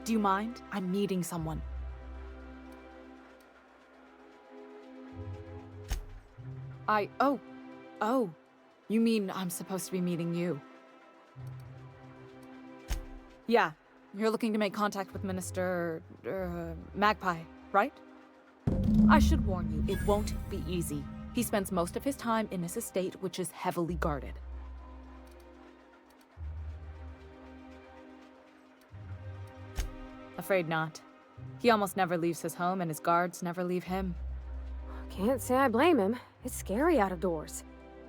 Do you mind? I'm meeting someone. Oh. You mean I'm supposed to be meeting you? Yeah, you're looking to make contact with Minister... Magpie, right? I should warn you, it won't be easy. He spends most of his time in his estate, which is heavily guarded. Afraid not. He almost never leaves his home, and his guards never leave him. Can't say I blame him. It's scary out of doors.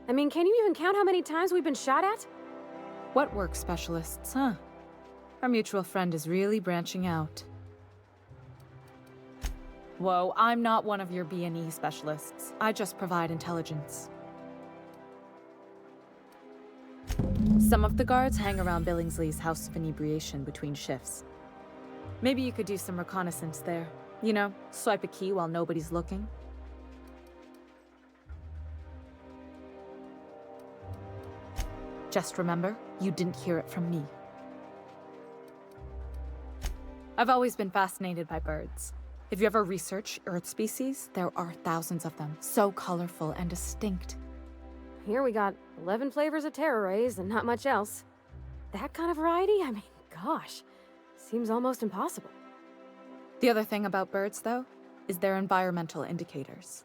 I mean, can you even count how many times we've been shot at? What work specialists, huh? Our mutual friend is really branching out. Whoa, I'm not one of your B&E specialists. I just provide intelligence. Some of the guards hang around Billingsley's House of Inebriation between shifts. Maybe you could do some reconnaissance there. You know, swipe a key while nobody's looking. Just remember, you didn't hear it from me. I've always been fascinated by birds. If you ever research Earth species, there are thousands of them, so colorful and distinct. Here we got 11 flavors of terror rays and not much else. That kind of variety? I mean, gosh, seems almost impossible. The other thing about birds, though, is their environmental indicators.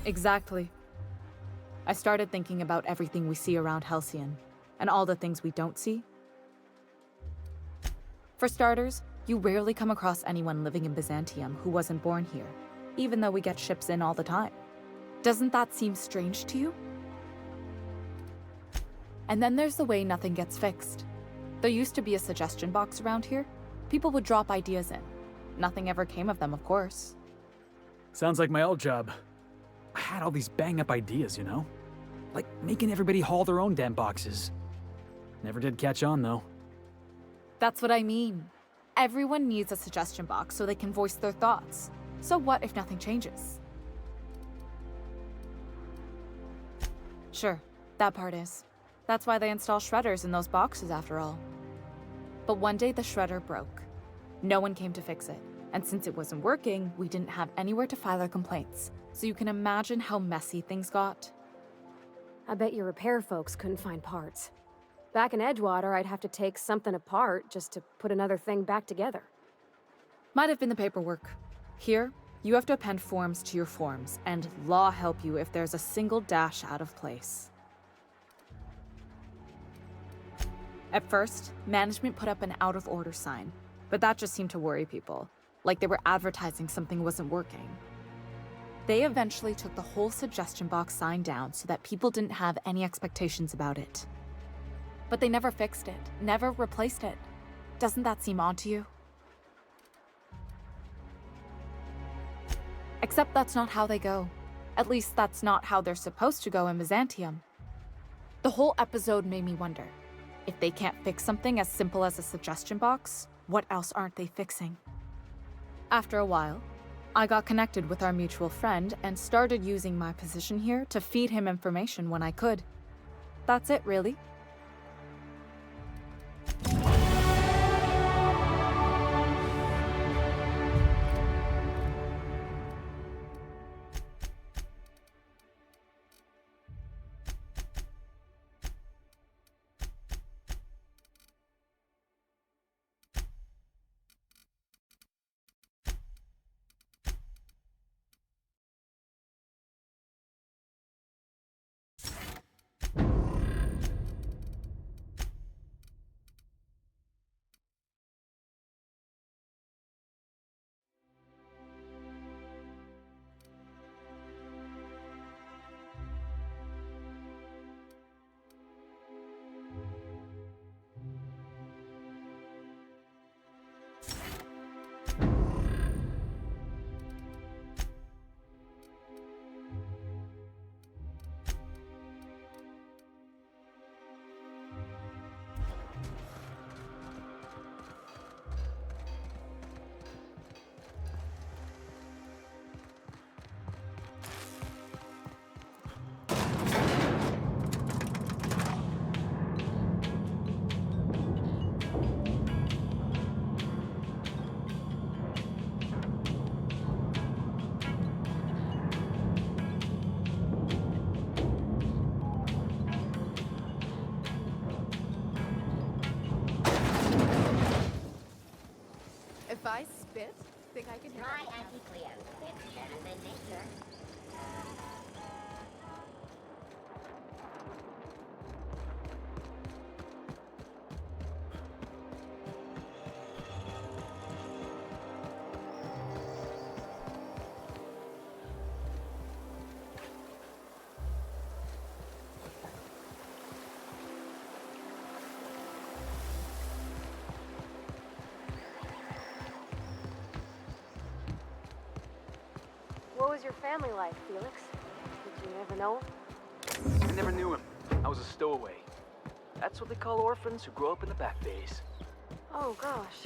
Exactly. I started thinking about everything we see around Halcyon, and all the things we don't see. For starters, you rarely come across anyone living in Byzantium who wasn't born here, even though we get ships in all the time. Doesn't that seem strange to you? And then there's the way nothing gets fixed. There used to be a suggestion box around here. People would drop ideas in. Nothing ever came of them, of course. Sounds like my old job. I had all these bang-up ideas, you know? Like making everybody haul their own damn boxes. Never did catch on, though. That's what I mean. Everyone needs a suggestion box so they can voice their thoughts. So what if nothing changes? Sure, that part is. That's why they install shredders in those boxes after all. But one day the shredder broke. No one came to fix it. And since it wasn't working, we didn't have anywhere to file our complaints. So you can imagine how messy things got. I bet your repair folks couldn't find parts. Back in Edgewater, I'd have to take something apart just to put another thing back together. Might have been the paperwork. Here, you have to append forms to your forms, and law help you if there's a single dash out of place. At first, management put up an out-of-order sign, but that just seemed to worry people, like they were advertising something wasn't working. They eventually took the whole suggestion box sign down so that people didn't have any expectations about it. But they never fixed it, never replaced it. Doesn't that seem odd to you? Except that's not how they go. At least that's not how they're supposed to go in Byzantium. The whole episode made me wonder, if they can't fix something as simple as a suggestion box, what else aren't they fixing? After a while, I got connected with our mutual friend and started using my position here to feed him information when I could. That's it, really. I spit, think I can hear Try it? anti-clear. It's better than nature. What was your family like, Felix? Did you ever know him? I never knew him. I was a stowaway. That's what they call orphans who grow up in the back bays. Oh, gosh.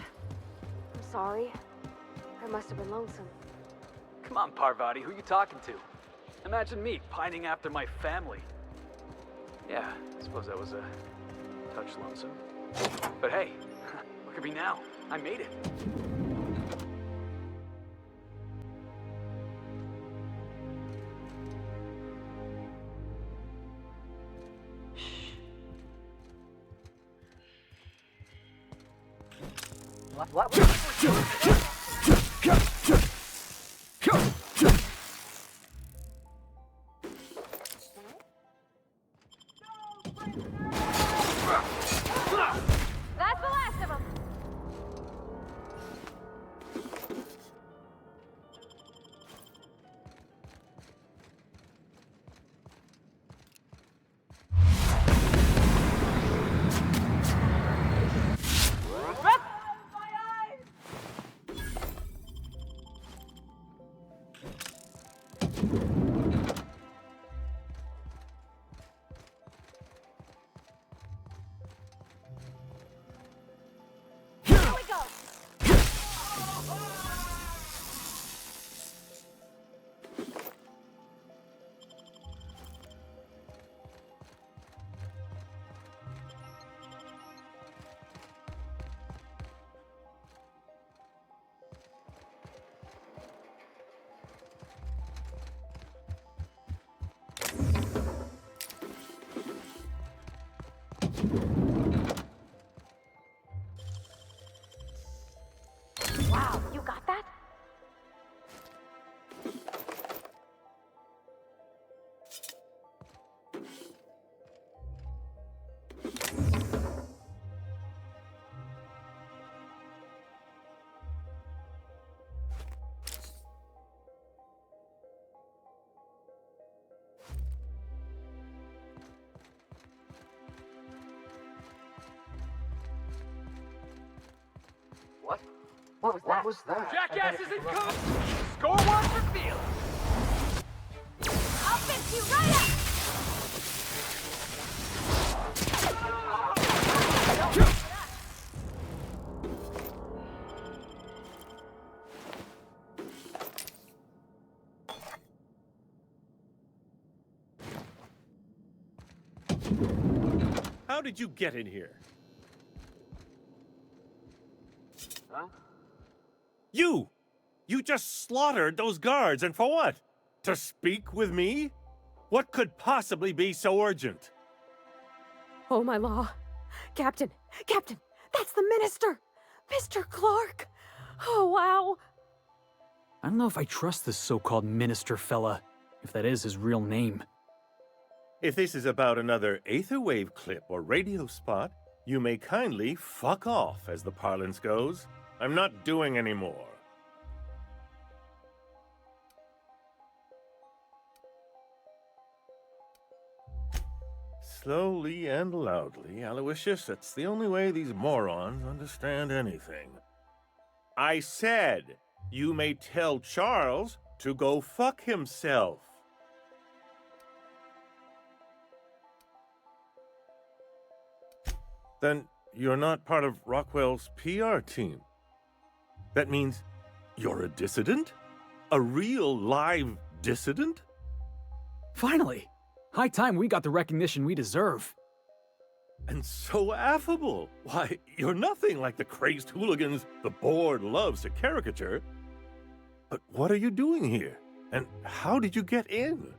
I'm sorry. I must have been lonesome. Come on, Parvati, who you talking to? Imagine me pining after my family. Yeah, I suppose that was a touch lonesome. But hey, look at me now. I made it. What? That's the last of them! Wow, you got that? What? What was that? Jackass isn't coming! Score one for Felix! I'll fix you right up! How did you get in here? Huh? You! You just slaughtered those guards, and for what? To speak with me? What could possibly be so urgent? Oh, my law. Captain! Captain! That's the minister! Mr. Clark! Oh, wow! I don't know if I trust this so-called minister fella, if that is his real name. If this is about another aetherwave clip or radio spot, you may kindly fuck off, as the parlance goes. I'm not doing any more. Slowly and loudly, Aloysius, that's the only way these morons understand anything. I said, you may tell Charles to go fuck himself. Then you're not part of Rockwell's PR team. That means you're a dissident? A real live dissident? Finally! High time we got the recognition we deserve. And so affable. Why, you're nothing like the crazed hooligans the board loves to caricature. But what are you doing here? And how did you get in?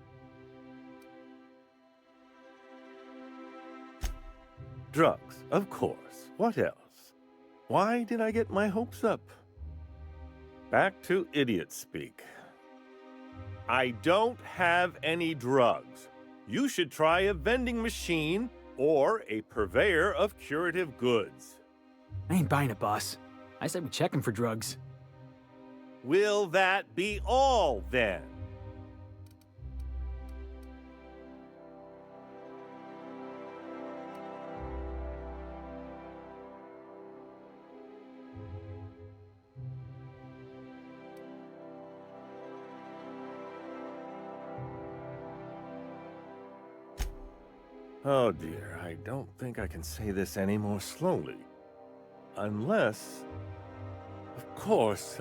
Drugs, of course. What else? Why did I get my hopes up? Back to idiot speak. I don't have any drugs. You should try a vending machine or a purveyor of curative goods. I ain't buying it, boss. I said we check him for drugs. Will that be all, then? Oh dear, I don't think I can say this any more slowly. Unless... Of course!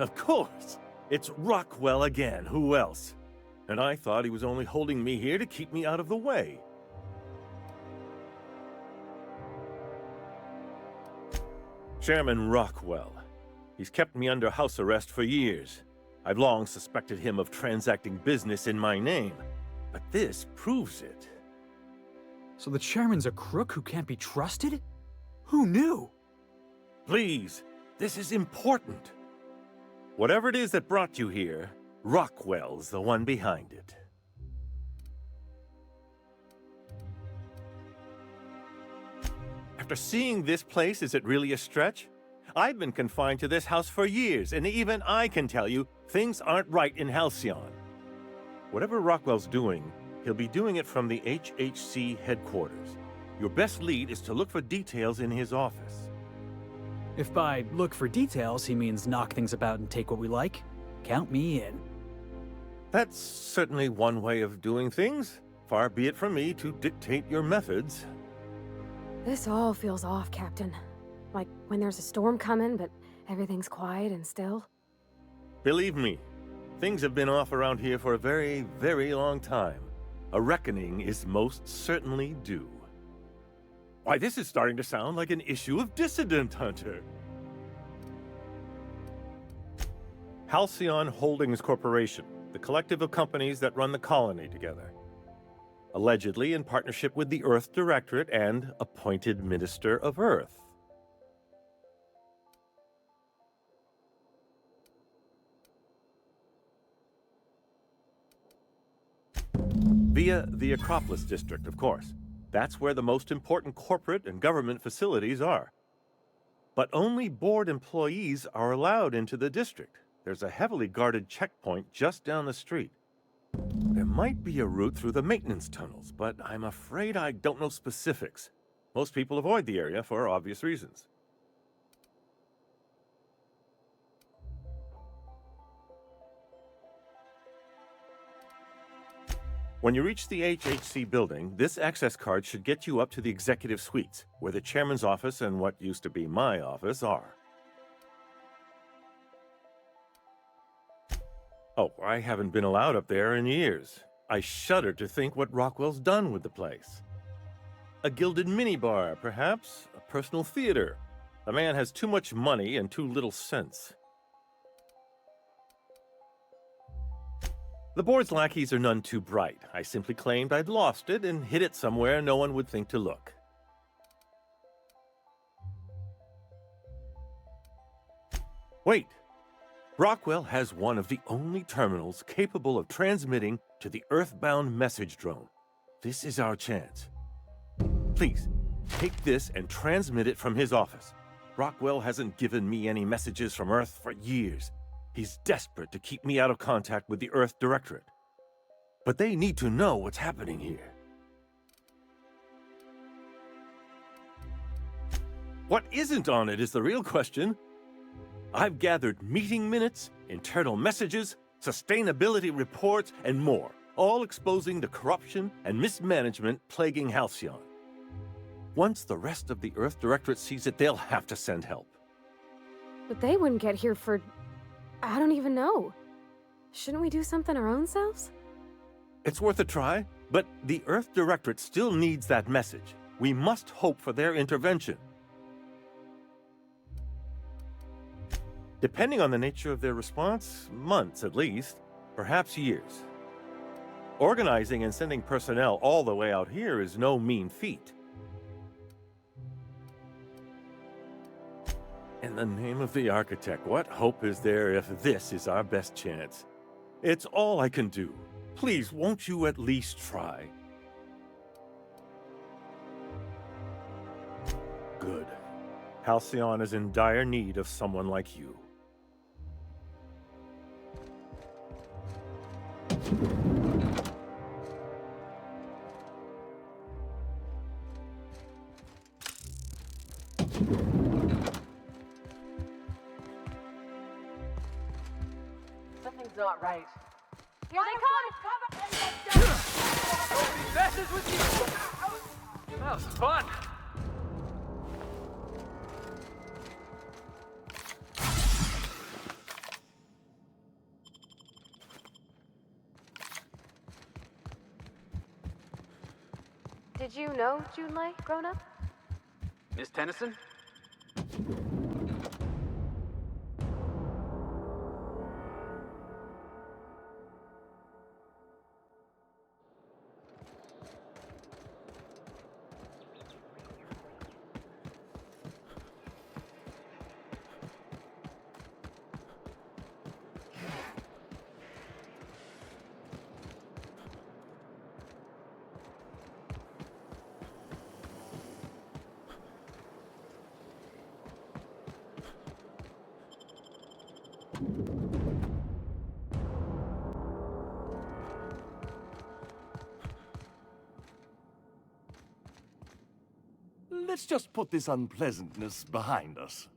It's Rockwell again, who else? And I thought he was only holding me here to keep me out of the way. Chairman Rockwell. He's kept me under house arrest for years. I've long suspected him of transacting business in my name, but this proves it. So the chairman's a crook who can't be trusted? Who knew? Please, this is important. Whatever it is that brought you here, Rockwell's the one behind it. After seeing this place, is it really a stretch? I've been confined to this house for years, and even I can tell you, things aren't right in Halcyon. Whatever Rockwell's doing, he'll be doing it from the HHC headquarters. Your best lead is to look for details in his office. If by look for details he means knock things about and take what we like, count me in. That's certainly one way of doing things. Far be it from me to dictate your methods. This all feels off, Captain. Like when there's a storm coming, but everything's quiet and still. Believe me, things have been off around here for a very, very long time. A reckoning is most certainly due. Why, this is starting to sound like an issue of Dissident Hunter. Halcyon Holdings Corporation, the collective of companies that run the colony together. Allegedly in partnership with the Earth Directorate and appointed Minister of Earth. Via the Acropolis District, of course. That's where the most important corporate and government facilities are. But only board employees are allowed into the district. There's a heavily guarded checkpoint just down the street. There might be a route through the maintenance tunnels, but I'm afraid I don't know specifics. Most people avoid the area for obvious reasons. When you reach the HHC building, this access card should get you up to the executive suites, where the chairman's office and what used to be my office are. Oh, I haven't been allowed up there in years. I shudder to think what Rockwell's done with the place. A gilded minibar, perhaps? A personal theater. The man has too much money and too little sense. The board's lackeys are none too bright. I simply claimed I'd lost it and hid it somewhere no one would think to look. Wait! Rockwell has one of the only terminals capable of transmitting to the Earthbound message drone. This is our chance. Please, take this and transmit it from his office. Rockwell hasn't given me any messages from Earth for years. He's desperate to keep me out of contact with the Earth Directorate. But they need to know what's happening here. What isn't on it is the real question. I've gathered meeting minutes, internal messages, sustainability reports, and more, all exposing the corruption and mismanagement plaguing Halcyon. Once the rest of the Earth Directorate sees it, they'll have to send help. But they wouldn't get here for... I don't even know. Shouldn't we do something our own selves? It's worth a try, but the Earth Directorate still needs that message. We must hope for their intervention. Depending on the nature of their response, months at least, perhaps years. Organizing and sending personnel all the way out here is no mean feat. In the name of the architect, what hope is there if this is our best chance? It's all I can do. Please, won't you at least try? Good. Halcyon is in dire need of someone like you. Something's not right. Here they come! Nobody messes with you! That was fun! Did you know Junlei grown up? Miss Tennyson? Let's just put this unpleasantness behind us.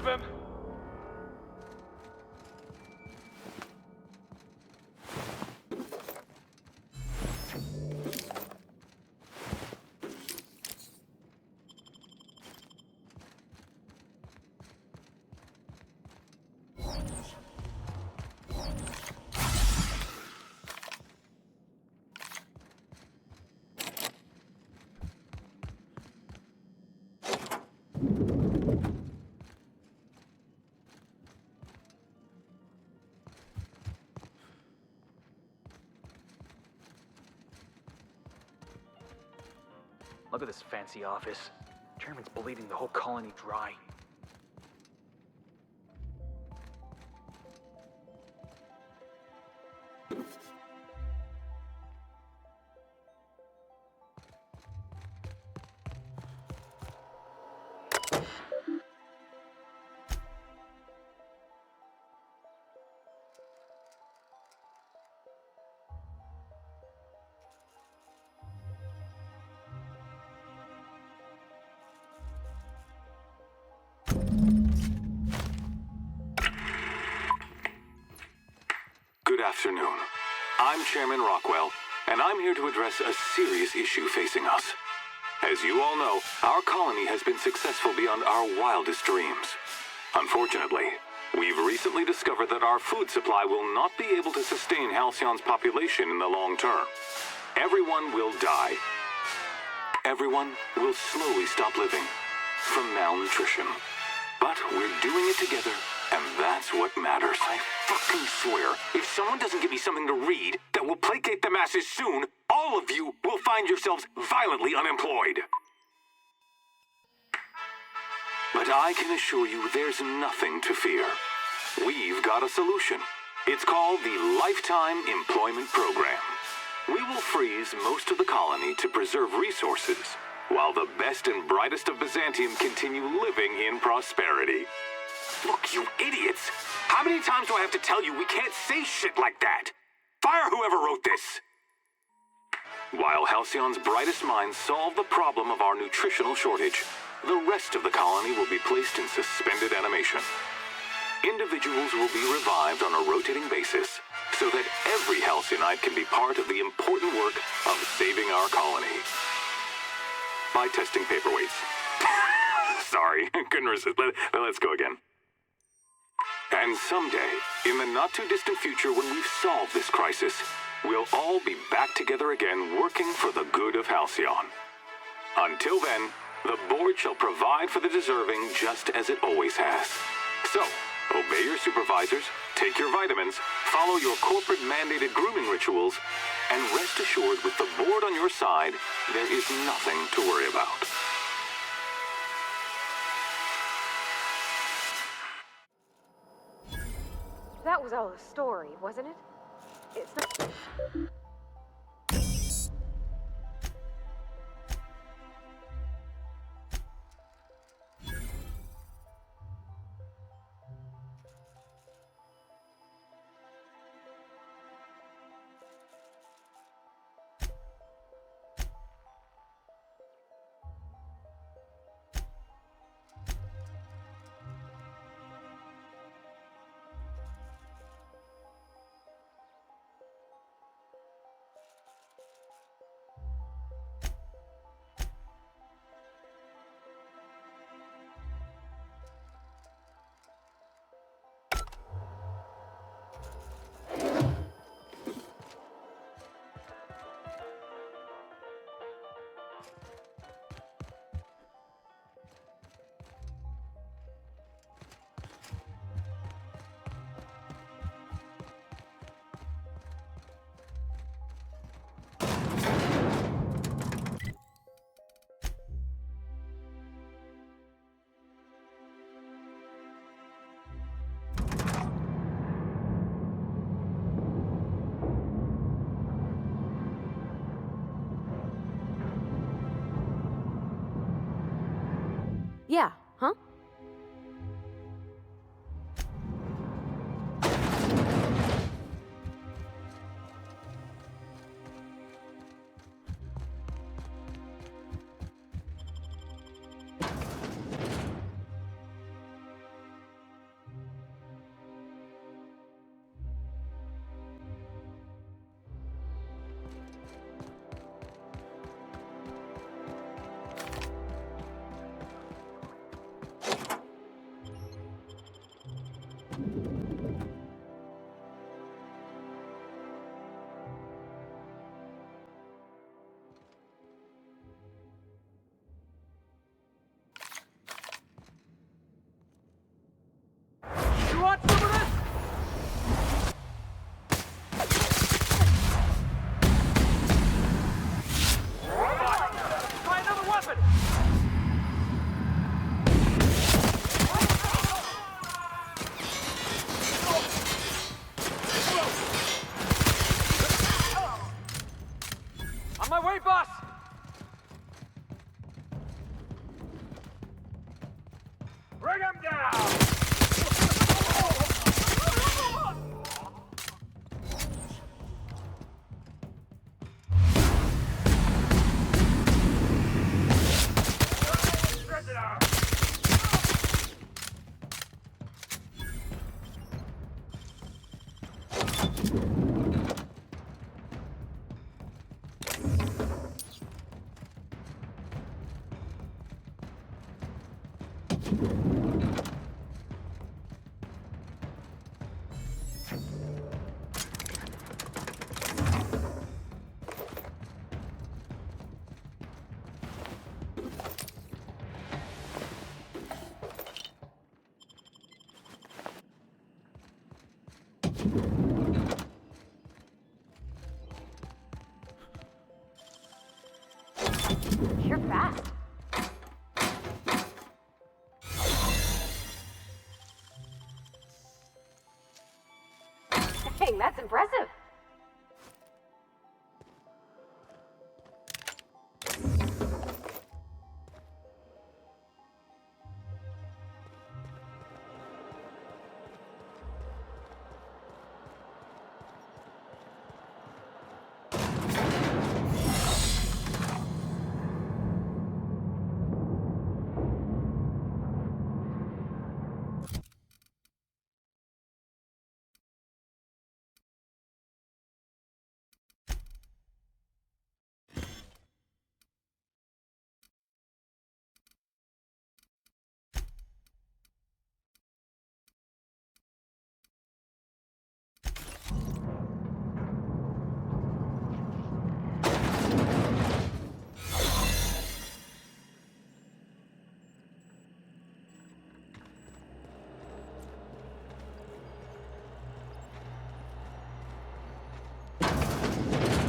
of him! Look at this fancy office. Chairman's bleeding the whole colony dry. Good afternoon. I'm Chairman Rockwell, and I'm here to address a serious issue facing us. As you all know, our colony has been successful beyond our wildest dreams. Unfortunately, we've recently discovered that our food supply will not be able to sustain Halcyon's population in the long term. Everyone will die. Everyone will slowly stop living from malnutrition. But we're doing it together, and that's what matters. I fucking swear, if someone doesn't give me something to read that will placate the masses soon, all of you will find yourselves violently unemployed. But I can assure you there's nothing to fear. We've got a solution. It's called the Lifetime Employment Program. We will freeze most of the colony to preserve resources, while the best and brightest of Byzantium continue living in prosperity. Look, you idiots! How many times do I have to tell you we can't say shit like that? Fire whoever wrote this! While Halcyon's brightest minds solve the problem of our nutritional shortage, the rest of the colony will be placed in suspended animation. Individuals will be revived on a rotating basis, so that every Halcyonite can be part of the important work of saving our colony. By testing paperweights. Sorry, couldn't resist. Let's go again. And someday, in the not-too-distant future when we've solved this crisis, we'll all be back together again working for the good of Halcyon. Until then, the board shall provide for the deserving just as it always has. So, obey your supervisors, take your vitamins, follow your corporate-mandated grooming rituals, and rest assured with the board on your side, there is nothing to worry about. That was all a story, wasn't it? It's not... Yeah, huh? You're fast. Dang, that's impressive.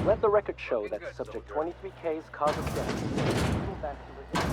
Let the record show that subject 23K's cause of death. Go back to the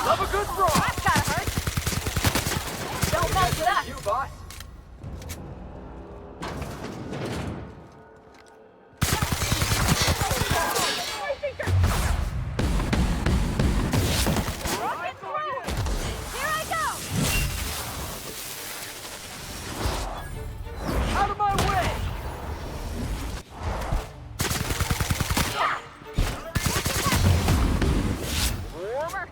Love a good brawl! That's gotta hurt. Don't mess with us. You, boss. Rocket through. Here I go. Out of my way! Warmer.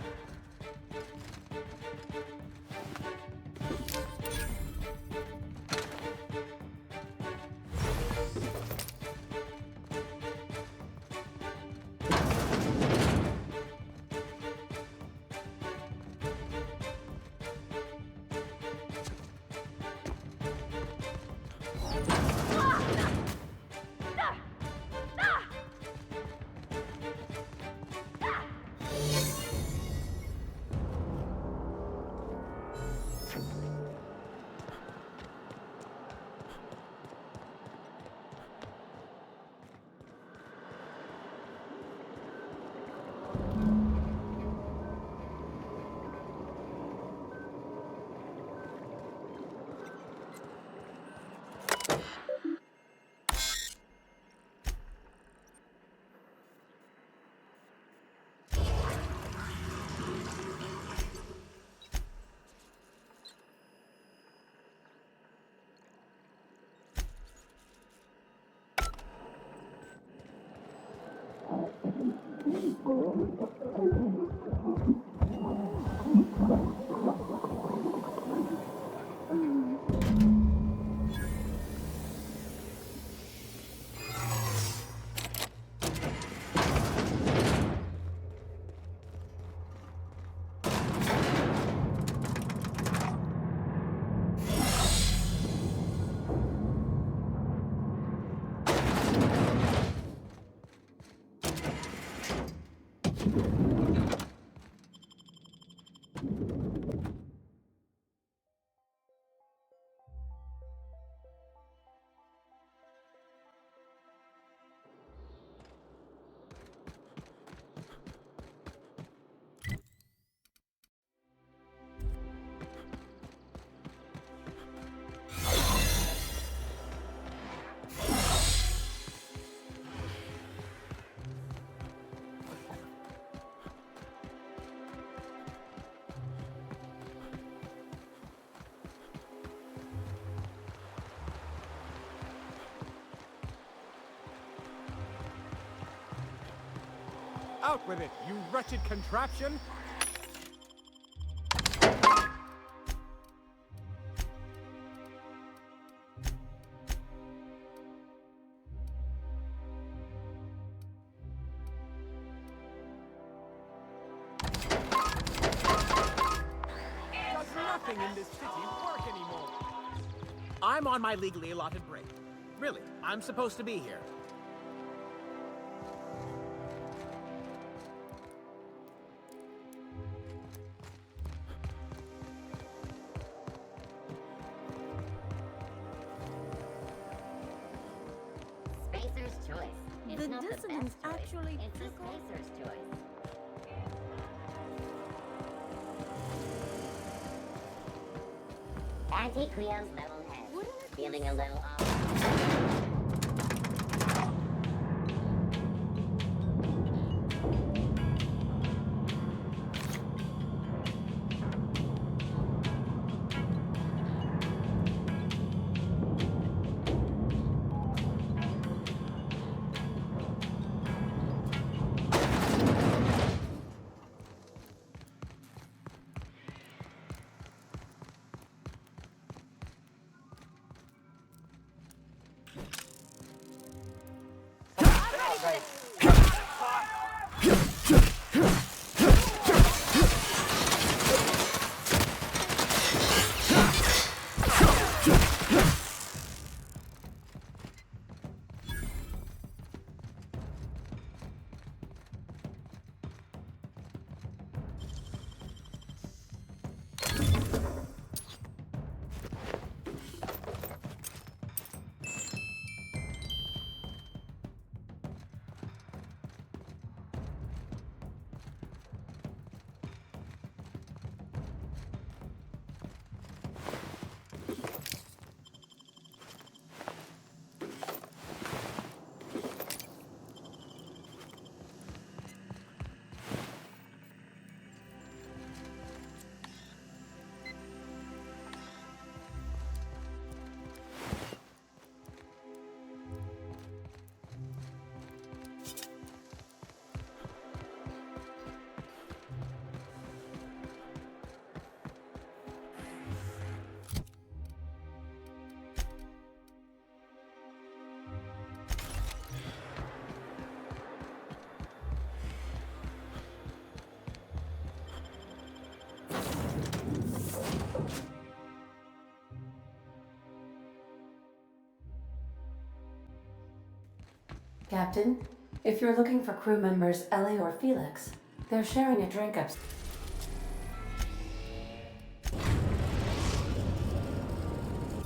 Out with it, you wretched contraption! Does nothing in this city work anymore? I'm on my legally allotted break. Really, I'm supposed to be here. Spacer's choice. It's The not the dissonance best choice. actually It's the took off. Spacer's choice. Anti-Cleo's level head. Feeling a little off. Captain, if you're looking for crew members Ellie or Felix, they're sharing a drink up.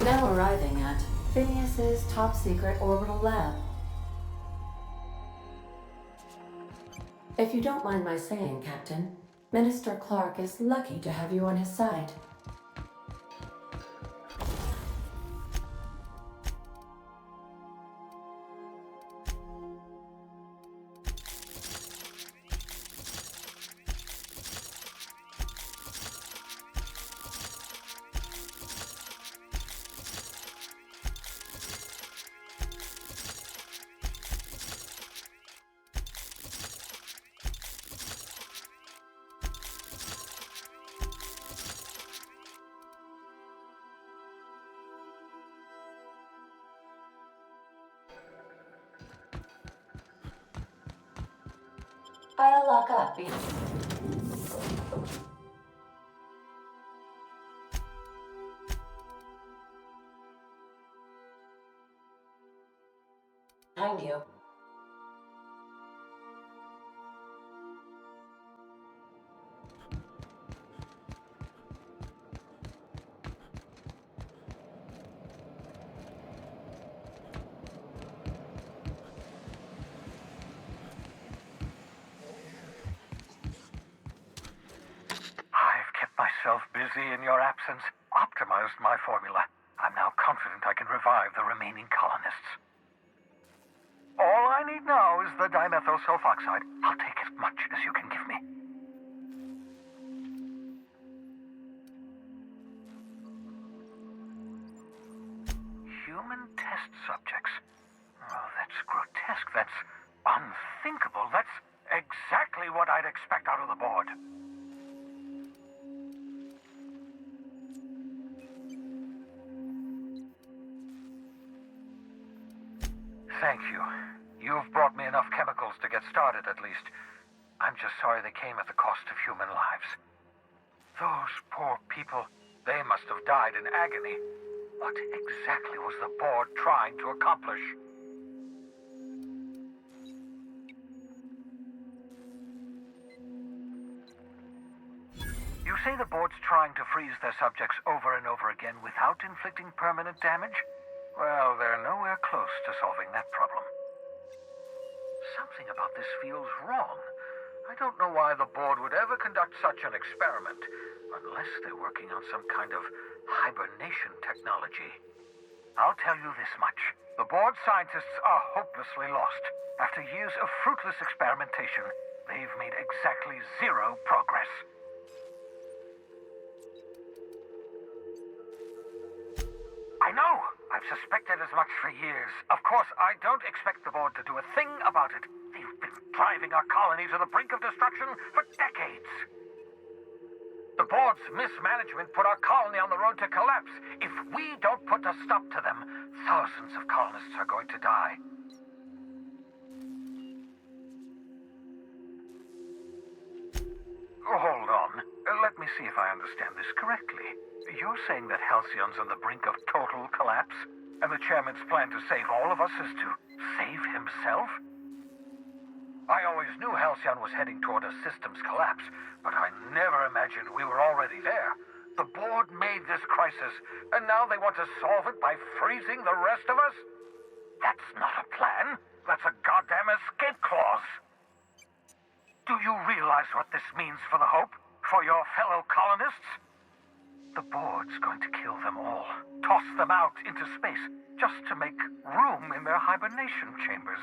Now arriving at Phineas's top secret orbital lab. If you don't mind my saying, Captain, Minister Clark is lucky to have you on his side. I'll lock up. Behind you. Busy in your absence, optimized my formula. I'm now confident I can revive the remaining colonists. All I need now is the dimethyl sulfoxide. I'll take as much as you can give me. Human test subjects. Oh, that's grotesque. That's unthinkable. That's Exactly what I'd expect out of the board. Thank you. You've brought me enough chemicals to get started, at least. I'm just sorry they came at the cost of human lives. Those poor people, they must have died in agony. What exactly was the board trying to accomplish? You say the board's trying to freeze their subjects over and over again without inflicting permanent damage? Well, they're nowhere close to solving that problem. Something about this feels wrong. I don't know why the board would ever conduct such an experiment, unless they're working on some kind of hibernation technology. I'll tell you this much. The board scientists are hopelessly lost. After years of fruitless experimentation, they've made exactly zero progress. I know! I've suspected as much for years. Of course, I don't expect the board to do a thing about it. They've been driving our colony to the brink of destruction for decades. The board's mismanagement put our colony on the road to collapse. If we don't put a stop to them, thousands of colonists are going to die. Hold on. Let me see if I understand this correctly. You're saying that Halcyon's on the brink of total collapse, and the chairman's plan to save all of us is to save himself? I always knew Halcyon was heading toward a systems collapse, but I never imagined we were already there. The board made this crisis, and now they want to solve it by freezing the rest of us? That's not a plan. That's a goddamn escape clause. Do you realize what this means for the Hope? For your fellow colonists? The board's going to kill them all, toss them out into space, just to make room in their hibernation chambers.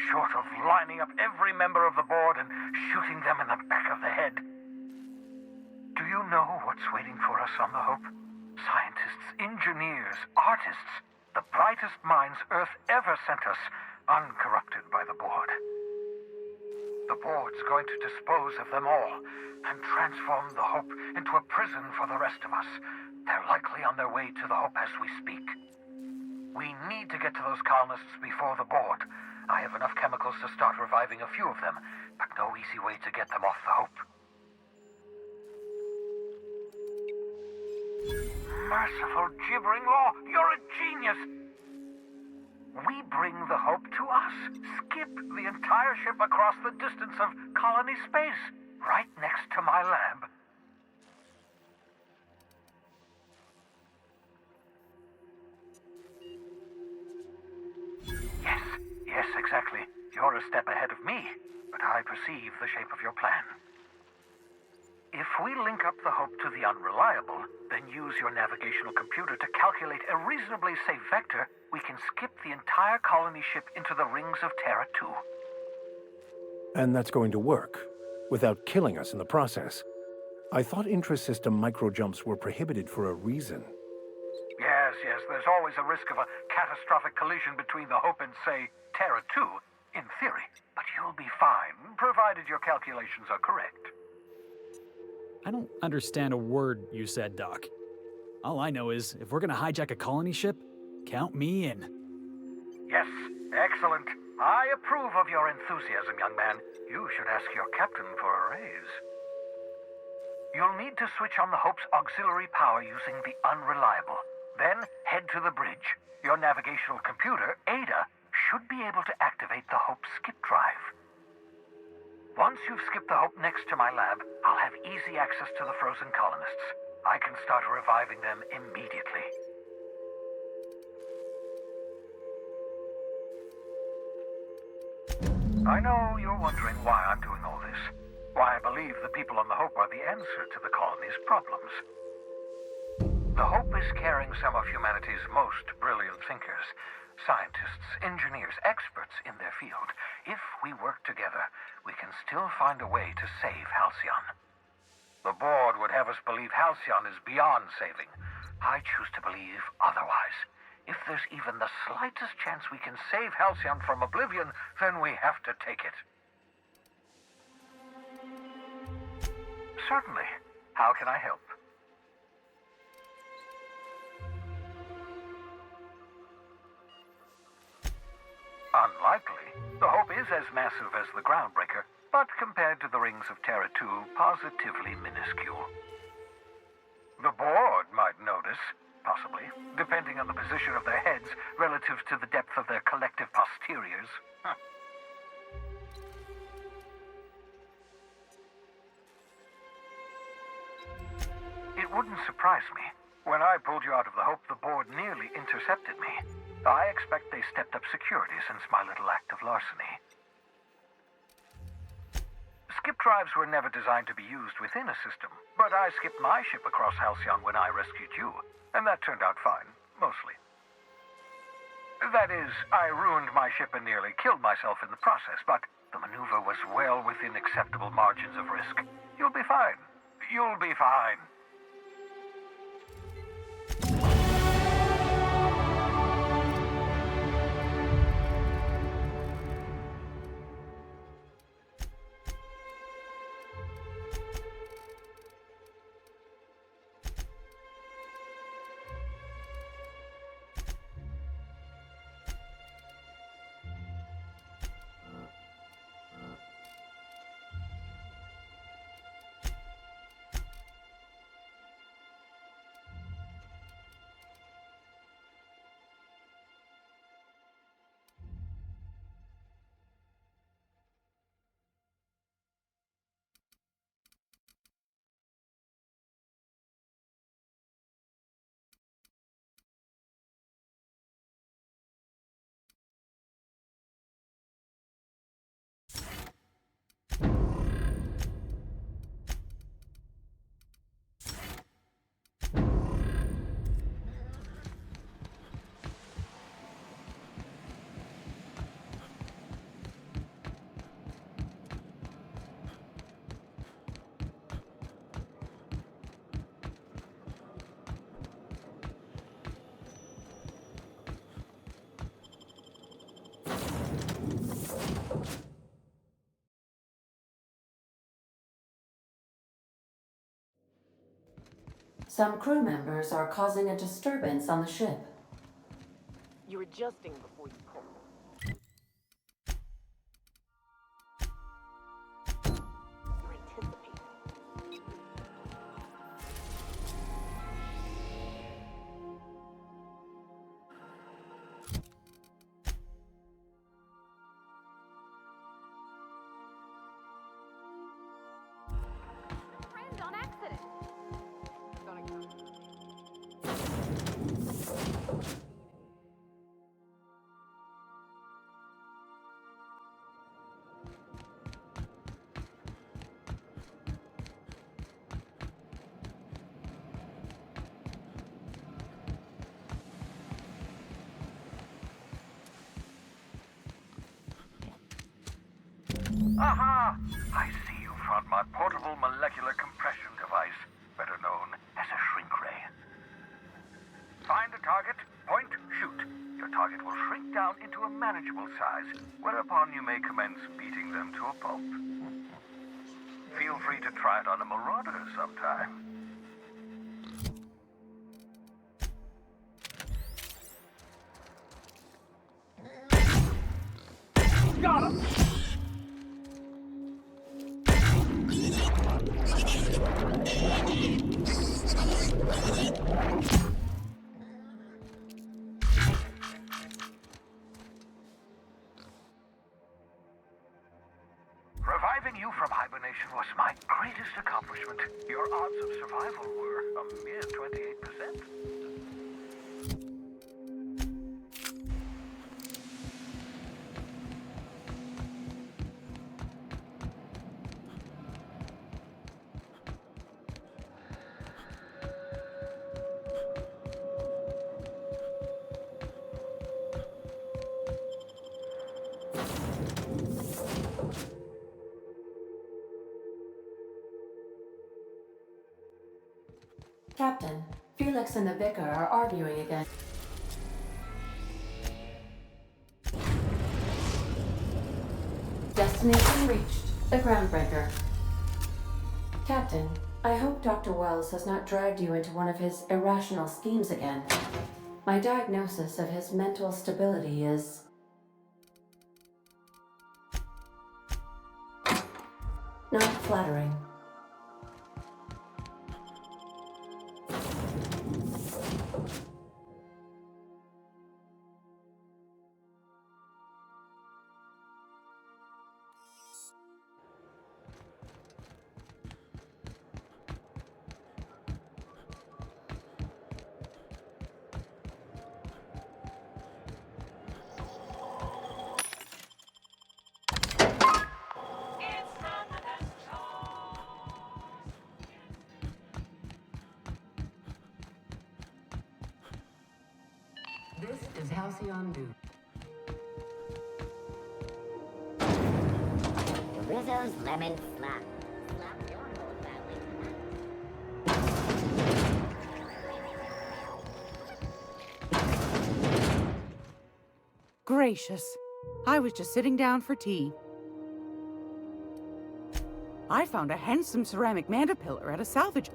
Short of lining up every member of the board and shooting them in the back of the head. Do you know what's waiting for us on the Hope? Scientists, engineers, artists, the brightest minds Earth ever sent us, uncorrupted by the board. The board's going to dispose of them all and transform the Hope into a prison for the rest of us. They're likely on their way to the Hope as we speak. We need to get to those colonists before the board. I have enough chemicals to start reviving a few of them, but no easy way to get them off the Hope. Merciful gibbering law, you're a genius! We bring the Hope to us. Skip the entire ship across the distance of colony space, right next to my lab. Yes, exactly. You're a step ahead of me, but I perceive the shape of your plan. If we link up the Hope to the Unreliable, then use your navigational computer to calculate a reasonably safe vector, we can skip the entire colony ship into the rings of Terra 2. And that's going to work, without killing us in the process. I thought intra-system microjumps were prohibited for a reason. Yes, there's always a risk of a catastrophic collision between the Hope and, say, Terra 2, in theory. But you'll be fine, provided your calculations are correct. I don't understand a word you said, Doc. All I know is, if we're gonna hijack a colony ship, count me in. Yes, excellent. I approve of your enthusiasm, young man. You should ask your captain for a raise. You'll need to switch on the Hope's auxiliary power using the Unreliable. Then head to the bridge. Your navigational computer, Ada, should be able to activate the Hope skip drive. Once you've skipped the Hope next to my lab, I'll have easy access to the frozen colonists. I can start reviving them immediately. I know you're wondering why I'm doing all this. Why I believe the people on the Hope are the answer to the colony's problems. The Hope is carrying some of humanity's most brilliant thinkers. Scientists, engineers, experts in their field. If we work together, we can still find a way to save Halcyon. The board would have us believe Halcyon is beyond saving. I choose to believe otherwise. If there's even the slightest chance we can save Halcyon from oblivion, then we have to take it. Certainly. How can I help? Unlikely. The hope is as massive as the Groundbreaker, but compared to the rings of Terra 2, positively minuscule. The board might notice, possibly, depending on the position of their heads relative to the depth of their collective posteriors. Huh. It wouldn't surprise me. When I pulled you out of the Hope, the board nearly intercepted me. I expect they stepped up security since my little act of larceny. Skip drives were never designed to be used within a system, but I skipped my ship across Halcyon when I rescued you, and that turned out fine, mostly. That is, I ruined my ship and nearly killed myself in the process, but the maneuver was well within acceptable margins of risk. You'll be fine. You'll be fine. Some crew members are causing a disturbance on the ship. You're adjusting before you pull. You're anticipating. Friend on accident. Aha! I see you found my portable molecular compression device, better known as a shrink ray. Find a target, point, shoot. Your target will shrink down into a manageable size, whereupon you may commence beating them to a pulp. Feel free to try it on a marauder sometime. Got him! Reviving you from hibernation was my greatest accomplishment. Your odds of survival were a mere 28%. Captain, Felix and the Vicar are arguing again. Destination reached. The Groundbreaker. Captain, I hope Dr. Wells has not dragged you into one of his irrational schemes again. My diagnosis of his mental stability is... not flattering. This is Halcyon Dew. Rizzo's Lemon Slap. Slap your whole family. Gracious. I was just sitting down for tea. I found a handsome ceramic mandapillar at a salvage.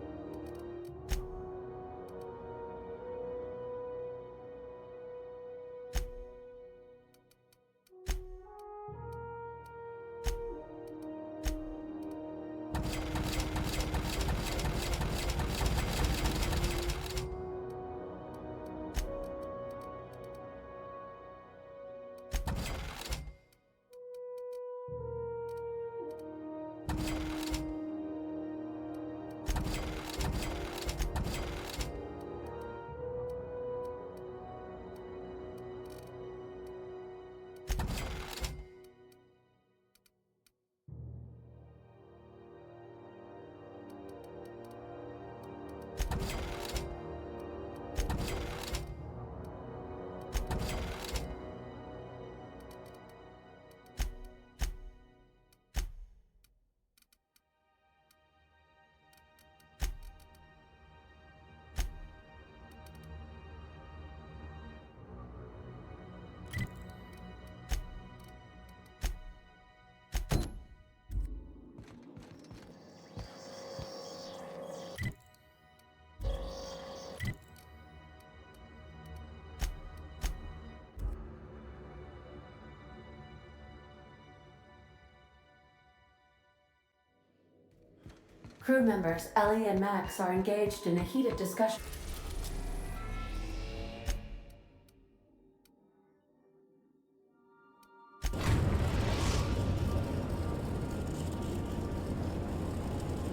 Crew members Ellie and Max are engaged in a heated discussion.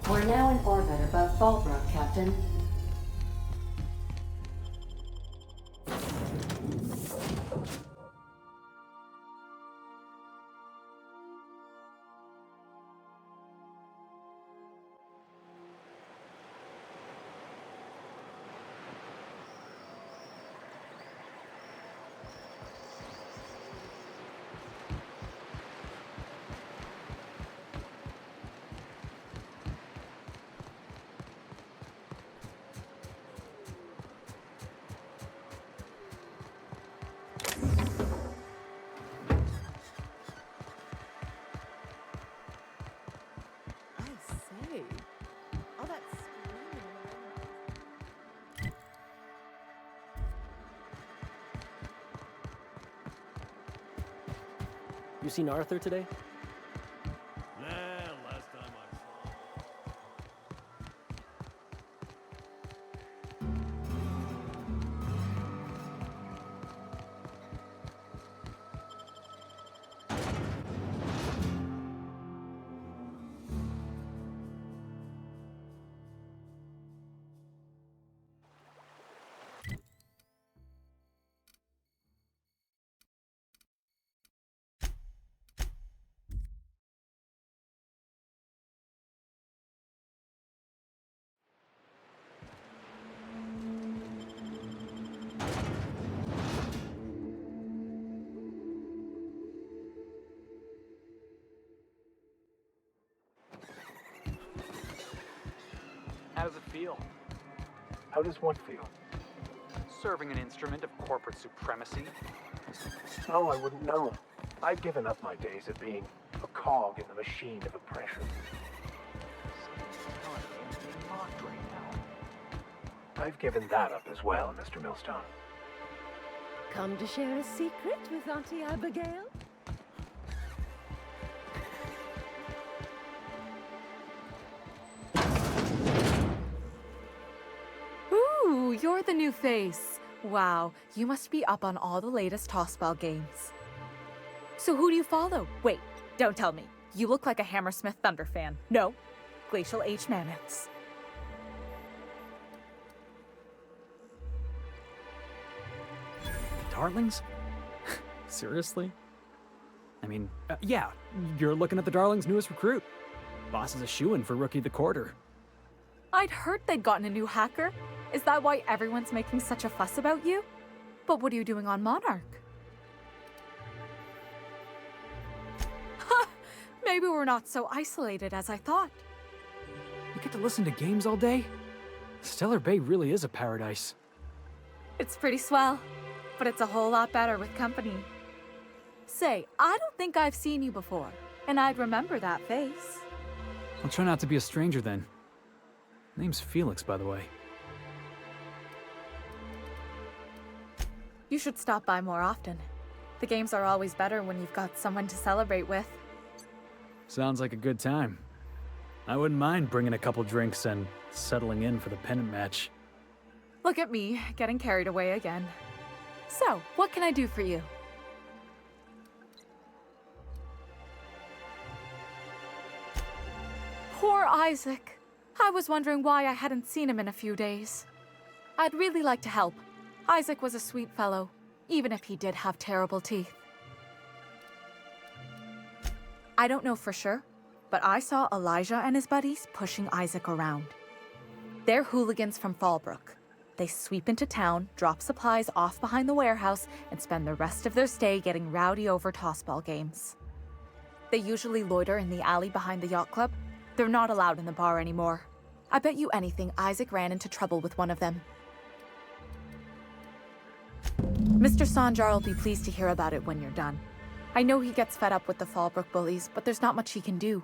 We're now in orbit above Fallbrook, Captain. You seen Arthur today? Nah, last time I saw him. How does it feel? How does one feel? Serving an instrument of corporate supremacy? Oh, I wouldn't know. I've given up my days of being a cog in the machine of oppression. I've given that up as well, Mr. Millstone. Come to share a secret with Auntie Abigail? Ooh, you're the new face. Wow, you must be up on all the latest tossball games. So who do you follow? Wait, don't tell me. You look like a Hammersmith Thunder fan. No, Glacial H Mammoths. Darlings? Seriously? I mean, yeah, you're looking at the Darlings' newest recruit. Boss is a shoo-in for Rookie of the Quarter. I'd heard they'd gotten a new hacker. Is that why everyone's making such a fuss about you? But what are you doing on Monarch? Maybe we're not so isolated as I thought. You get to listen to games all day? Stellar Bay really is a paradise. It's pretty swell, but it's a whole lot better with company. Say, I don't think I've seen you before, and I'd remember that face. I'll try not to be a stranger then. Name's Felix, by the way. You should stop by more often. The games are always better when you've got someone to celebrate with. Sounds like a good time. I wouldn't mind bringing a couple drinks and settling in for the pennant match. Look at me, getting carried away again. So, what can I do for you? Poor Isaac. I was wondering why I hadn't seen him in a few days. I'd really like to help. Isaac was a sweet fellow, even if he did have terrible teeth. I don't know for sure, but I saw Elijah and his buddies pushing Isaac around. They're hooligans from Fallbrook. They sweep into town, drop supplies off behind the warehouse, and spend the rest of their stay getting rowdy over tossball games. They usually loiter in the alley behind the yacht club. They're not allowed in the bar anymore. I bet you anything Isaac ran into trouble with one of them. Mr. Sanjar will be pleased to hear about it when you're done. I know he gets fed up with the Fallbrook bullies, but there's not much he can do.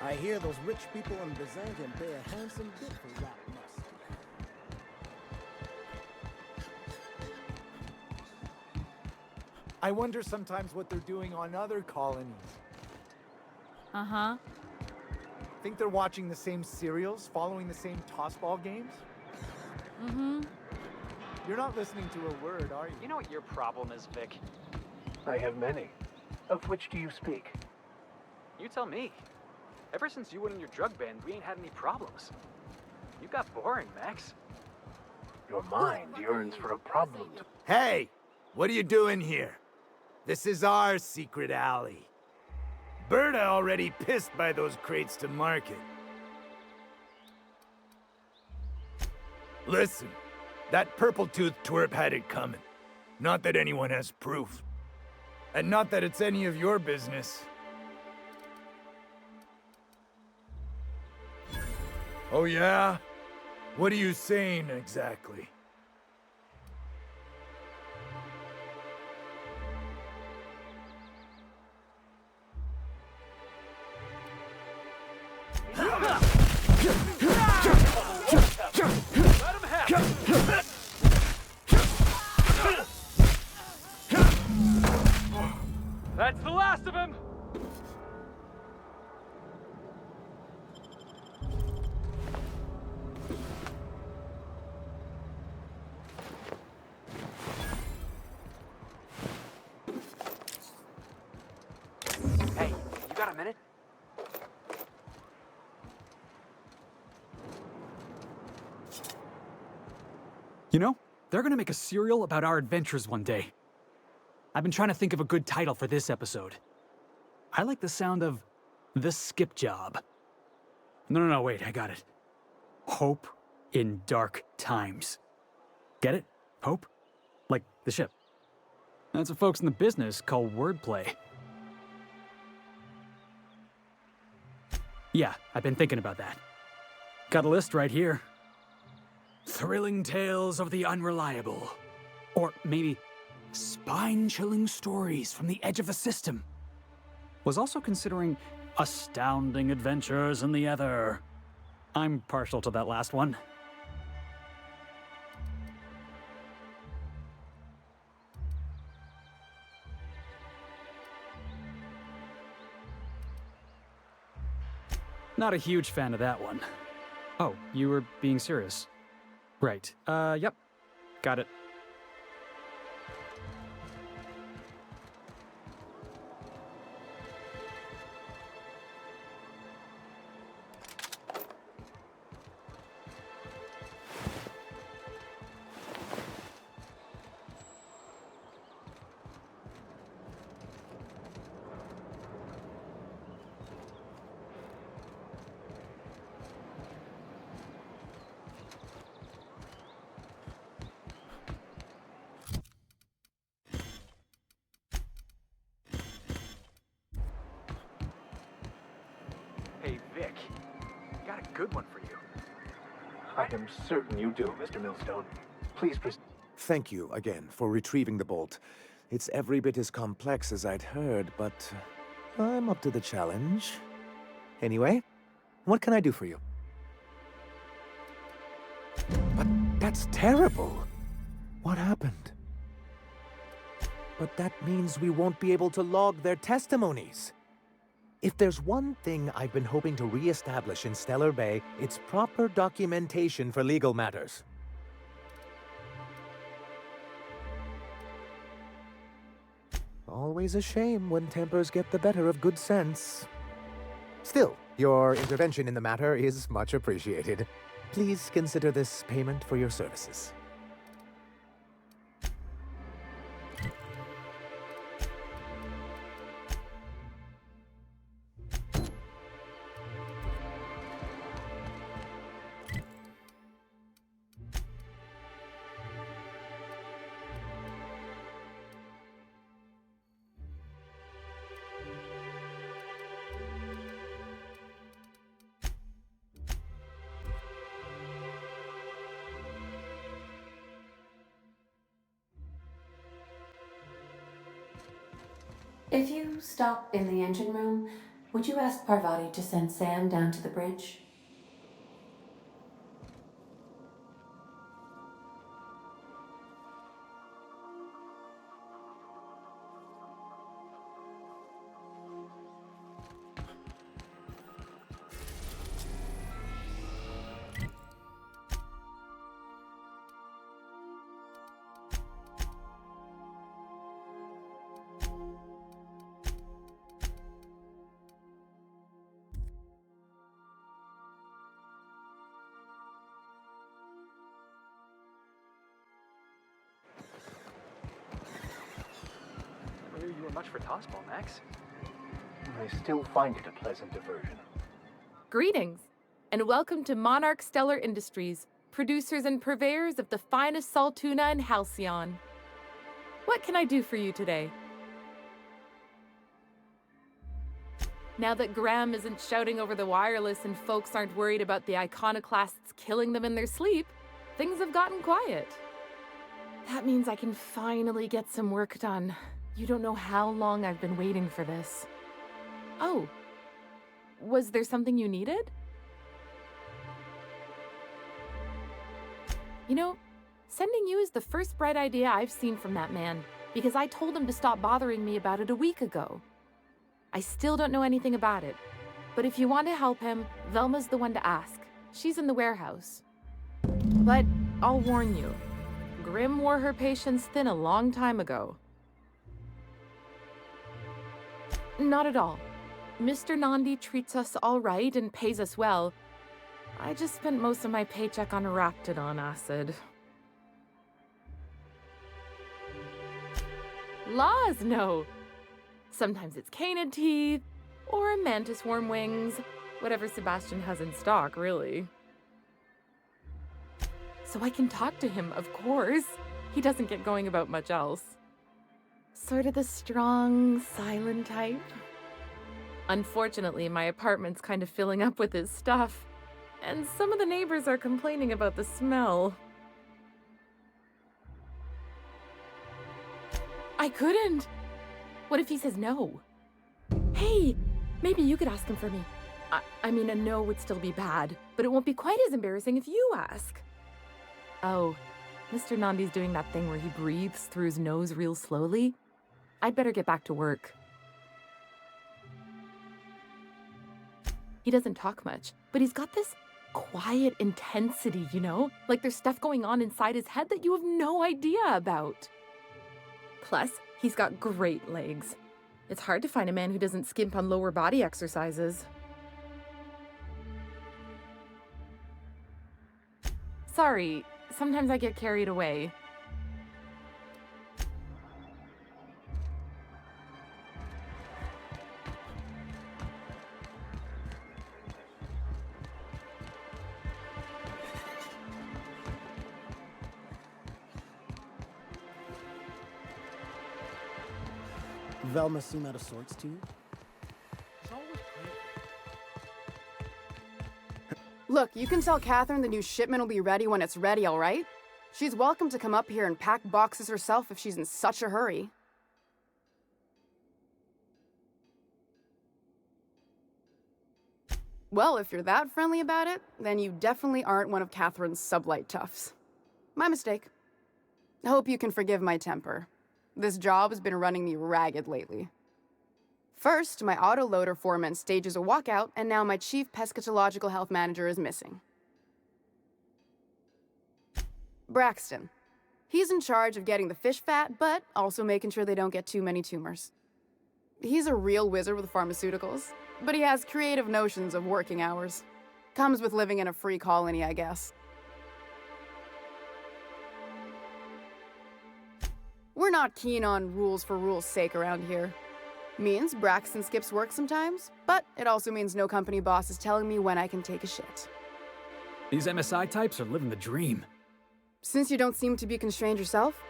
I hear those rich people in Byzantium pay a handsome bit for rock must. I wonder sometimes what they're doing on other colonies. Uh-huh. Think they're watching the same serials, following the same tossball games? Mm-hmm. You're not listening to a word, are you? You know what your problem is, Vic? I have many. Of which do you speak? You tell me. Ever since you went in your drug ban, we ain't had any problems. You got boring, Max. Your mind yearns for a problem. Hey! What are you doing here? This is our secret alley. Berta already pissed by those crates to market. Listen, that purple-toothed twerp had it coming. Not that anyone has proof. And not that it's any of your business. Oh yeah? What are you saying exactly? That's the last of him! Hey, you got a minute? You know, they're gonna make a serial about our adventures one day. I've been trying to think of a good title for this episode. I like the sound of The Skip Job. No, wait, I got it. Hope in Dark Times. Get it? Hope? Like the ship. That's what folks in the business call wordplay. Yeah, I've been thinking about that. Got a list right here. Thrilling tales of the unreliable. Or maybe spine-chilling stories from the edge of the system. Was also considering astounding adventures in the ether. I'm partial to that last one. Not a huge fan of that one. Oh, you were being serious. Right. Yep. Got it. Hey, Vic. Got a good one for you. I am certain you do, Mr. Millstone. Please proceed. Thank you again for retrieving the bolt. It's every bit as complex as I'd heard, but I'm up to the challenge. Anyway, what can I do for you? But that's terrible. What happened? But that means we won't be able to log their testimonies. If there's one thing I've been hoping to re-establish in Stellar Bay, it's proper documentation for legal matters. Always a shame when tempers get the better of good sense. Still, your intervention in the matter is much appreciated. Please consider this payment for your services. If you stop in the engine room, would you ask Parvati to send Sam down to the bridge? You were much for tossball, Max. I still find it a pleasant diversion. Greetings, and welcome to Monarch Stellar Industries, producers and purveyors of the finest salt tuna in Halcyon. What can I do for you today? Now that Graham isn't shouting over the wireless and folks aren't worried about the iconoclasts killing them in their sleep, things have gotten quiet. That means I can finally get some work done. You don't know how long I've been waiting for this. Oh, was there something you needed? You know, sending you is the first bright idea I've seen from that man, because I told him to stop bothering me about it a week ago. I still don't know anything about it, but if you want to help him, Velma's the one to ask. She's in the warehouse. But I'll warn you, Grim wore her patience thin a long time ago. Not at all. Mr. Nandi treats us all right and pays us well. I just spent most of my paycheck on Raptidon acid. Laws, no. Sometimes it's canid teeth, or mantis worm wings, whatever Sebastian has in stock, really. So I can talk to him, of course. He doesn't get going about much else. Sort of the strong, silent type. Unfortunately, my apartment's kind of filling up with his stuff, and some of the neighbors are complaining about the smell. I couldn't! What if he says no? Hey, maybe you could ask him for me. I mean, a no would still be bad, but it won't be quite as embarrassing if you ask. Oh, Mr. Nandi's doing that thing where he breathes through his nose real slowly. I'd better get back to work. He doesn't talk much, but he's got this quiet intensity, you know? Like there's stuff going on inside his head that you have no idea about. Plus, he's got great legs. It's hard to find a man who doesn't skimp on lower body exercises. Sorry, sometimes I get carried away. Velma seem out of sorts to you? Look, you can tell Catherine the new shipment will be ready when it's ready, all right? She's welcome to come up here and pack boxes herself if she's in such a hurry. Well, if you're that friendly about it, then you definitely aren't one of Catherine's sublight toughs. My mistake. I hope you can forgive my temper. This job has been running me ragged lately. First, my autoloader foreman stages a walkout, and now my chief pescatological health manager is missing. Braxton. He's in charge of getting the fish fat, but also making sure they don't get too many tumors. He's a real wizard with pharmaceuticals, but he has creative notions of working hours. Comes with living in a free colony, I guess. We're not keen on rules for rules' sake around here. Means Braxton skips work sometimes, but it also means no company boss is telling me when I can take a shit. These MSI types are living the dream. Since you don't seem to be constrained yourself,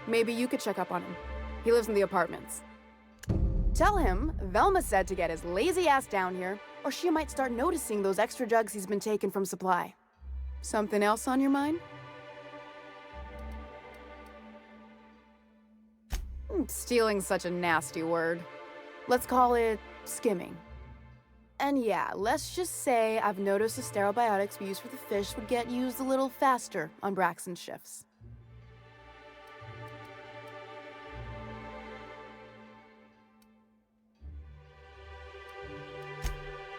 maybe you could check up on him. He lives in the apartments. Tell him Velma said to get his lazy ass down here, or she might start noticing those extra jugs he's been taking from supply. Something else on your mind? Stealing's such a nasty word. Let's call it skimming. And yeah, let's just say I've noticed the sterile biotics we use for the fish would get used a little faster on Braxton's shifts.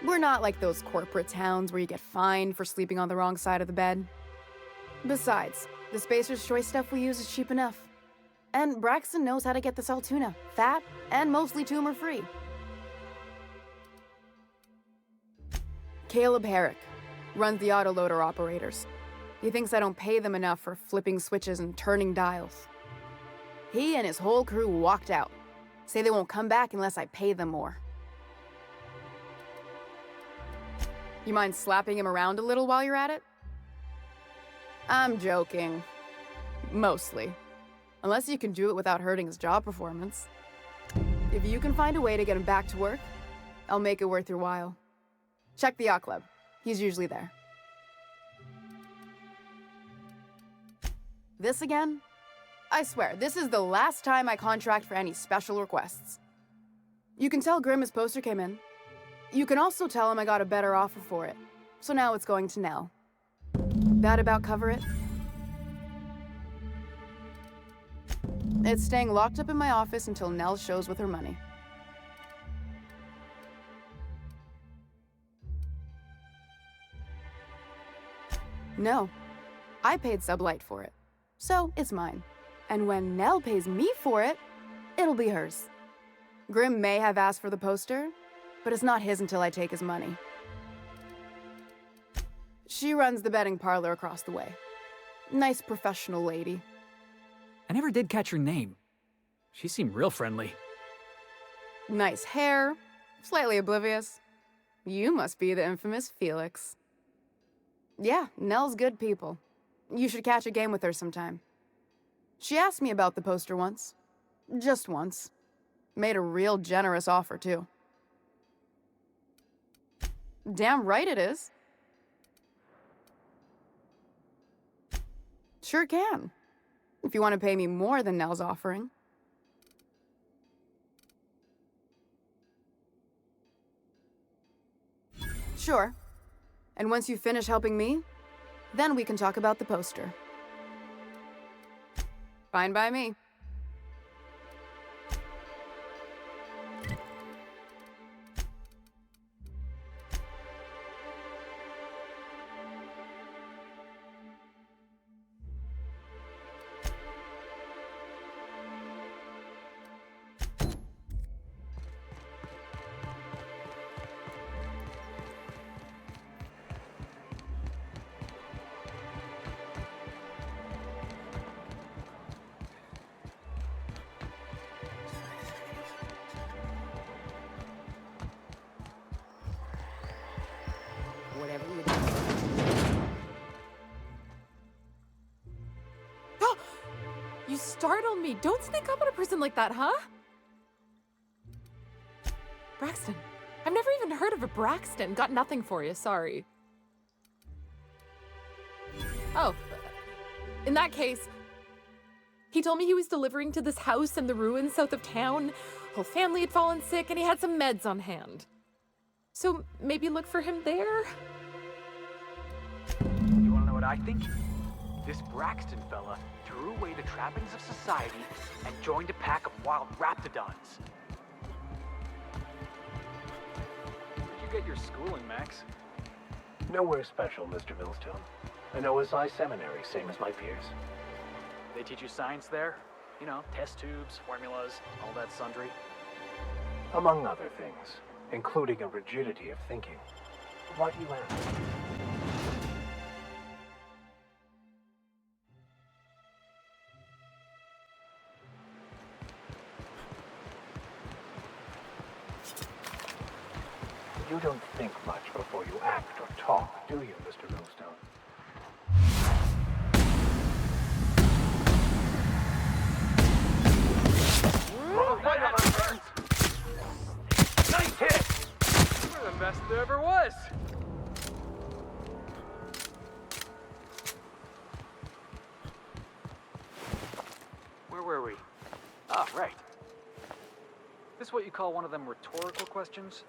We're not like those corporate towns where you get fined for sleeping on the wrong side of the bed. Besides, the Spacer's Choice stuff we use is cheap enough. And Braxton knows how to get the salt tuna, fat, and mostly tumor-free. Caleb Herrick runs the autoloader operators. He thinks I don't pay them enough for flipping switches and turning dials. He and his whole crew walked out. Say they won't come back unless I pay them more. You mind slapping him around a little while you're at it? I'm joking. Mostly. Unless you can do it without hurting his job performance. If you can find a way to get him back to work, I'll make it worth your while. Check the yacht club. He's usually there. This again? I swear, this is the last time I contract for any special requests. You can tell Grimm his poster came in. You can also tell him I got a better offer for it. So now it's going to Nell. That about cover it? It's staying locked up in my office until Nell shows with her money. No. I paid Sublight for it. So it's mine. And when Nell pays me for it, it'll be hers. Grimm may have asked for the poster, but it's not his until I take his money. She runs the betting parlor across the way. Nice professional lady. I never did catch her name. She seemed real friendly. Nice hair, slightly oblivious. You must be the infamous Felix. Yeah, Nell's good people. You should catch a game with her sometime. She asked me about the poster once. Just once. Made a real generous offer, too. Damn right it is. Sure can. If you want to pay me more than Nell's offering. Sure. And once you finish helping me, then we can talk about the poster. Fine by me. Whatever you do. You startled me. Don't sneak up on a person like that, huh? Braxton. I've never even heard of a Braxton. Got nothing for you, sorry. Oh, in that case, he told me he was delivering to this house in the ruins south of town. Whole family had fallen sick and he had some meds on hand. So maybe look for him there? You wanna know what I think? This Braxton fella threw away the trappings of society and joined a pack of wild raptidons. Where'd you get your schooling, Max? Nowhere special, Mr. Millstone. An OSI seminary, same as my peers. They teach you science there? You know, test tubes, formulas, all that sundry? Among other things, including a rigidity of thinking. Why do you ask? You don't think much before you act or talk, do you, Mr. Millstone? Nice hit! We're the best there ever was! Where were we? Ah, right. This what you call one of them rhetorical questions?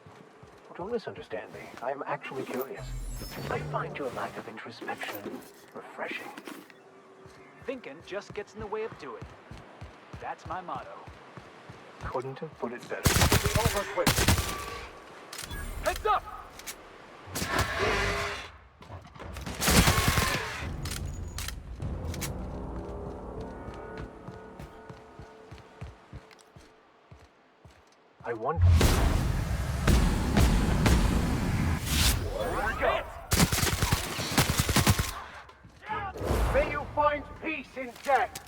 Don't misunderstand me. I am actually curious. I find your lack of introspection refreshing. Thinking just gets in the way of doing. That's my motto. Couldn't have put it better. It's over quick. Heads up! I wonder. May you find peace in death.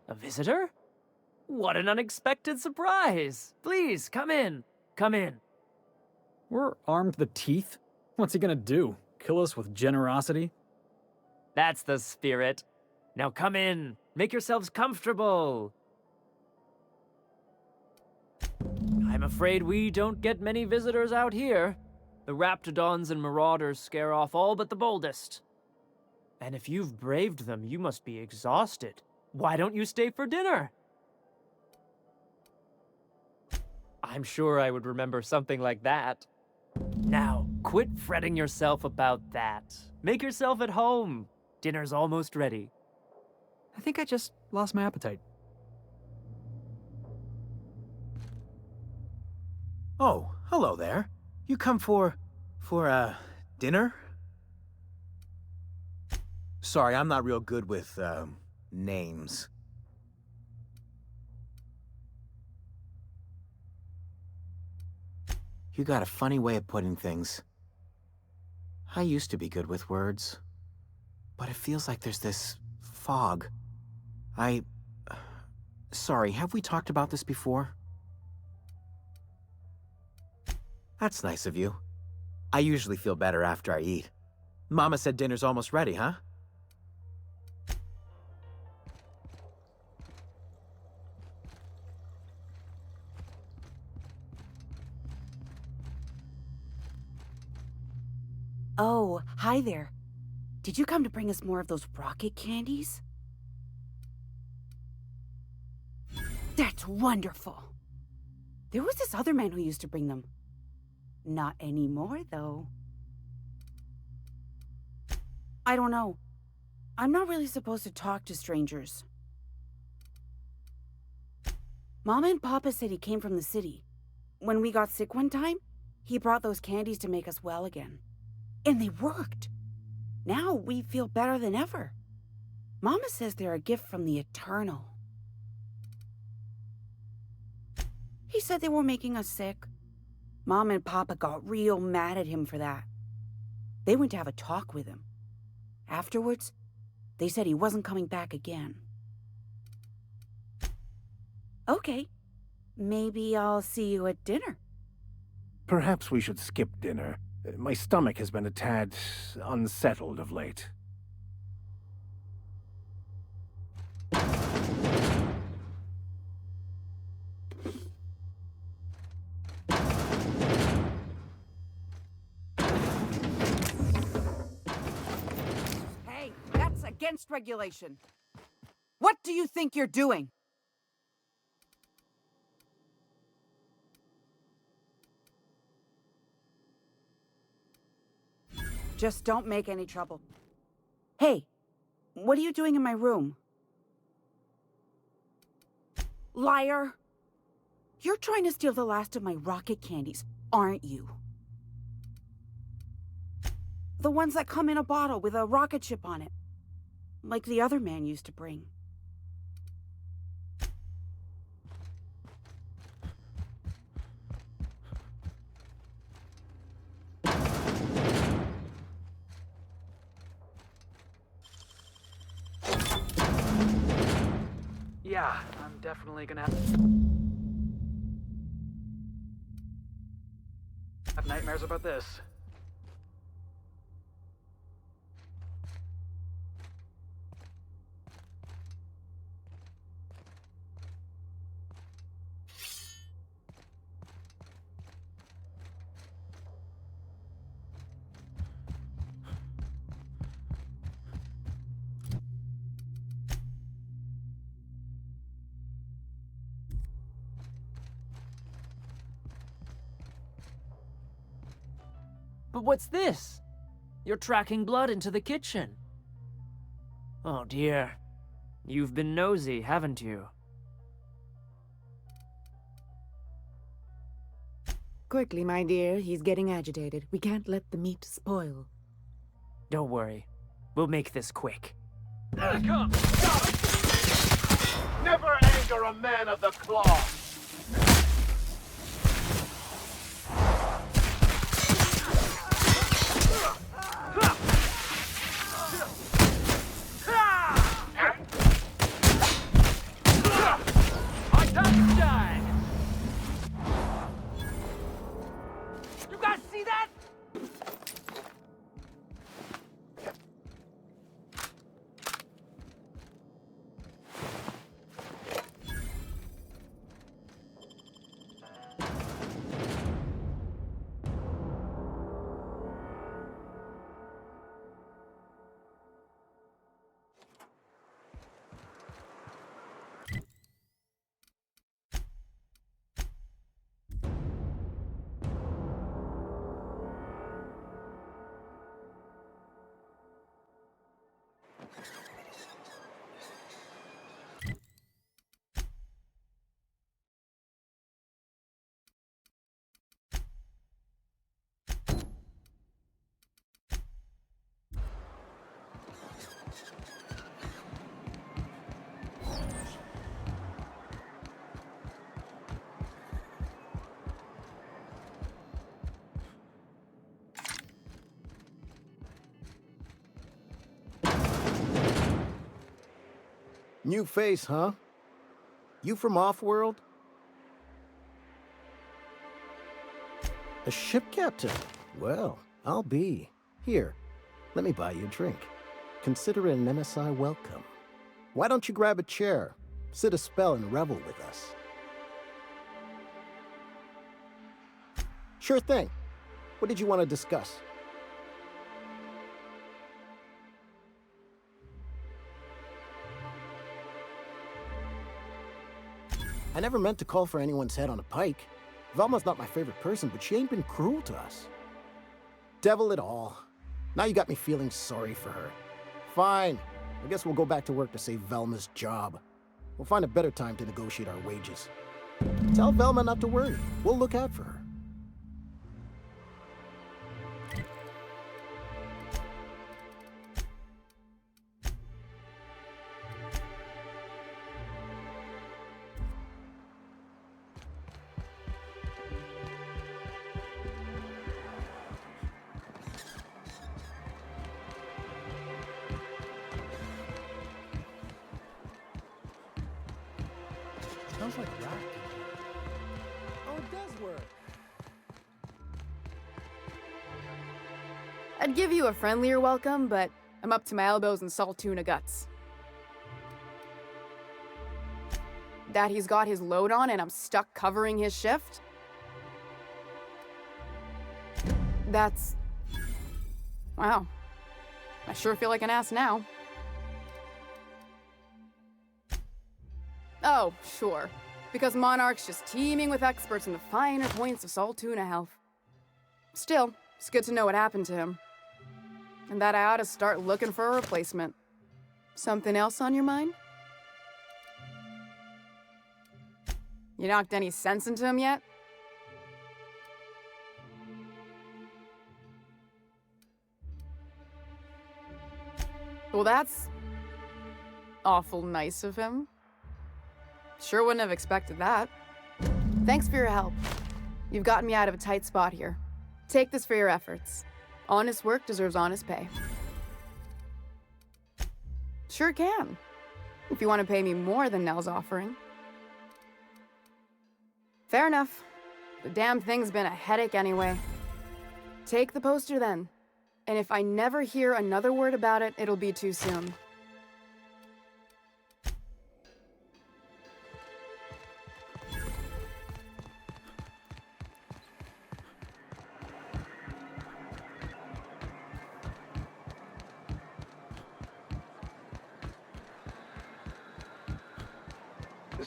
A visitor? What an unexpected surprise! Please, come in. Come in. We're armed to the teeth? What's he gonna do? Kill us with generosity? That's the spirit. Now come in. Make yourselves comfortable. I'm afraid we don't get many visitors out here. The raptidons and marauders scare off all but the boldest. And if you've braved them, you must be exhausted. Why don't you stay for dinner? I'm sure I would remember something like that. Now, quit fretting yourself about that. Make yourself at home. Dinner's almost ready. I think I just lost my appetite. Oh, hello there. You come for dinner? Sorry, I'm not real good with, names. You got a funny way of putting things. I used to be good with words, but it feels like there's this fog. Sorry, have we talked about this before? That's nice of you. I usually feel better after I eat. Mama said dinner's almost ready, huh? Oh, hi there. Did you come to bring us more of those rocket candies? That's wonderful. There was this other man who used to bring them. Not anymore, though. I don't know. I'm not really supposed to talk to strangers. Mama and Papa said he came from the city. When we got sick one time, he brought those candies to make us well again. And they worked. Now we feel better than ever. Mama says they're a gift from the Eternal. He said they were making us sick. Mom and Papa got real mad at him for that. They went to have a talk with him. Afterwards, they said he wasn't coming back again. Okay, maybe I'll see you at dinner. Perhaps we should skip dinner. My stomach has been a tad unsettled of late. Hey, that's against regulation. What do you think you're doing? Just don't make any trouble. Hey, what are you doing in my room? Liar! You're trying to steal the last of my rocket candies, aren't you? The ones that come in a bottle with a rocket ship on it. Like the other man used to bring. Yeah, I'm definitely gonna have nightmares about this. But what's this? You're tracking blood into the kitchen. Oh dear. You've been nosy, haven't you? Quickly, my dear. He's getting agitated. We can't let the meat spoil. Don't worry. We'll make this quick. Here it comes! Never anger a man of the cloth! You guys see that? New face, huh? You from off-world? A ship captain? Well, I'll be. Here, let me buy you a drink. Consider it an MSI welcome. Why don't you grab a chair, sit a spell and revel with us? Sure thing. What did you want to discuss? I never meant to call for anyone's head on a pike. Velma's not my favorite person, but she ain't been cruel to us. Devil it all. Now you got me feeling sorry for her. Fine. I guess we'll go back to work to save Velma's job. We'll find a better time to negotiate our wages. Tell Velma not to worry. We'll look out for her. Smells like rock. Oh, it does work. I'd give you a friendlier welcome, but I'm up to my elbows in salt tuna guts. That he's got his load on and I'm stuck covering his shift? That's... wow. I sure feel like an ass now. Oh, sure. Because Monarch's just teeming with experts in the finer points of salt tuna health. Still, it's good to know what happened to him. And that I ought to start looking for a replacement. Something else on your mind? You knocked any sense into him yet? Well, that's awful nice of him. Sure wouldn't have expected that. Thanks for your help. You've gotten me out of a tight spot here. Take this for your efforts. Honest work deserves honest pay. Sure can. If you want to pay me more than Nell's offering. Fair enough. The damn thing's been a headache anyway. Take the poster then. And if I never hear another word about it, it'll be too soon.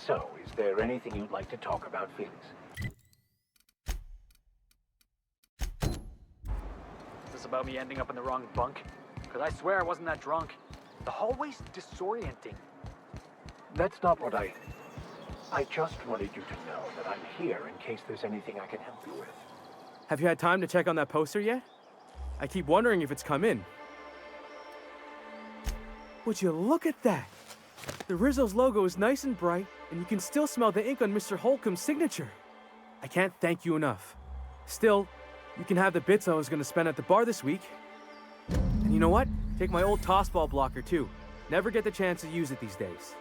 So, is there anything you'd like to talk about, Felix? Is this about me ending up in the wrong bunk? Because I swear I wasn't that drunk. The hallway's disorienting. That's not what I just wanted you to know that I'm here in case there's anything I can help you with. Have you had time to check on that poster yet? I keep wondering if it's come in. Would you look at that? The Rizzo's logo is nice and bright, and you can still smell the ink on Mr. Holcomb's signature. I can't thank you enough. Still, you can have the bits I was going to spend at the bar this week. And you know what? Take my old tossball blocker, too. Never get the chance to use it these days.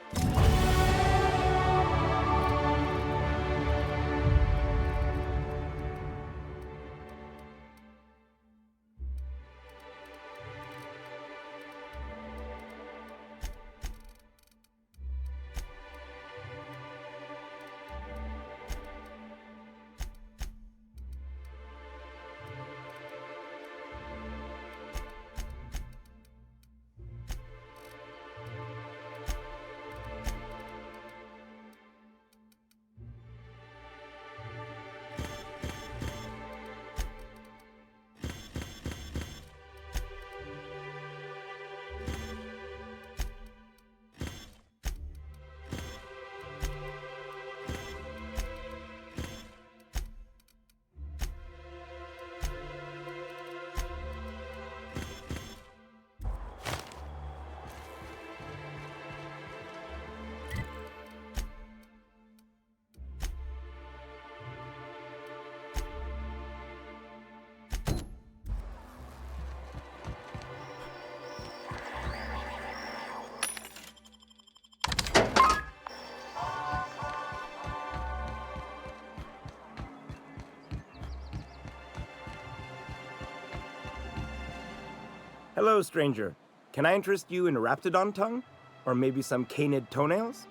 Hello, stranger. Can I interest you in a raptidon tongue? Or maybe some canid toenails?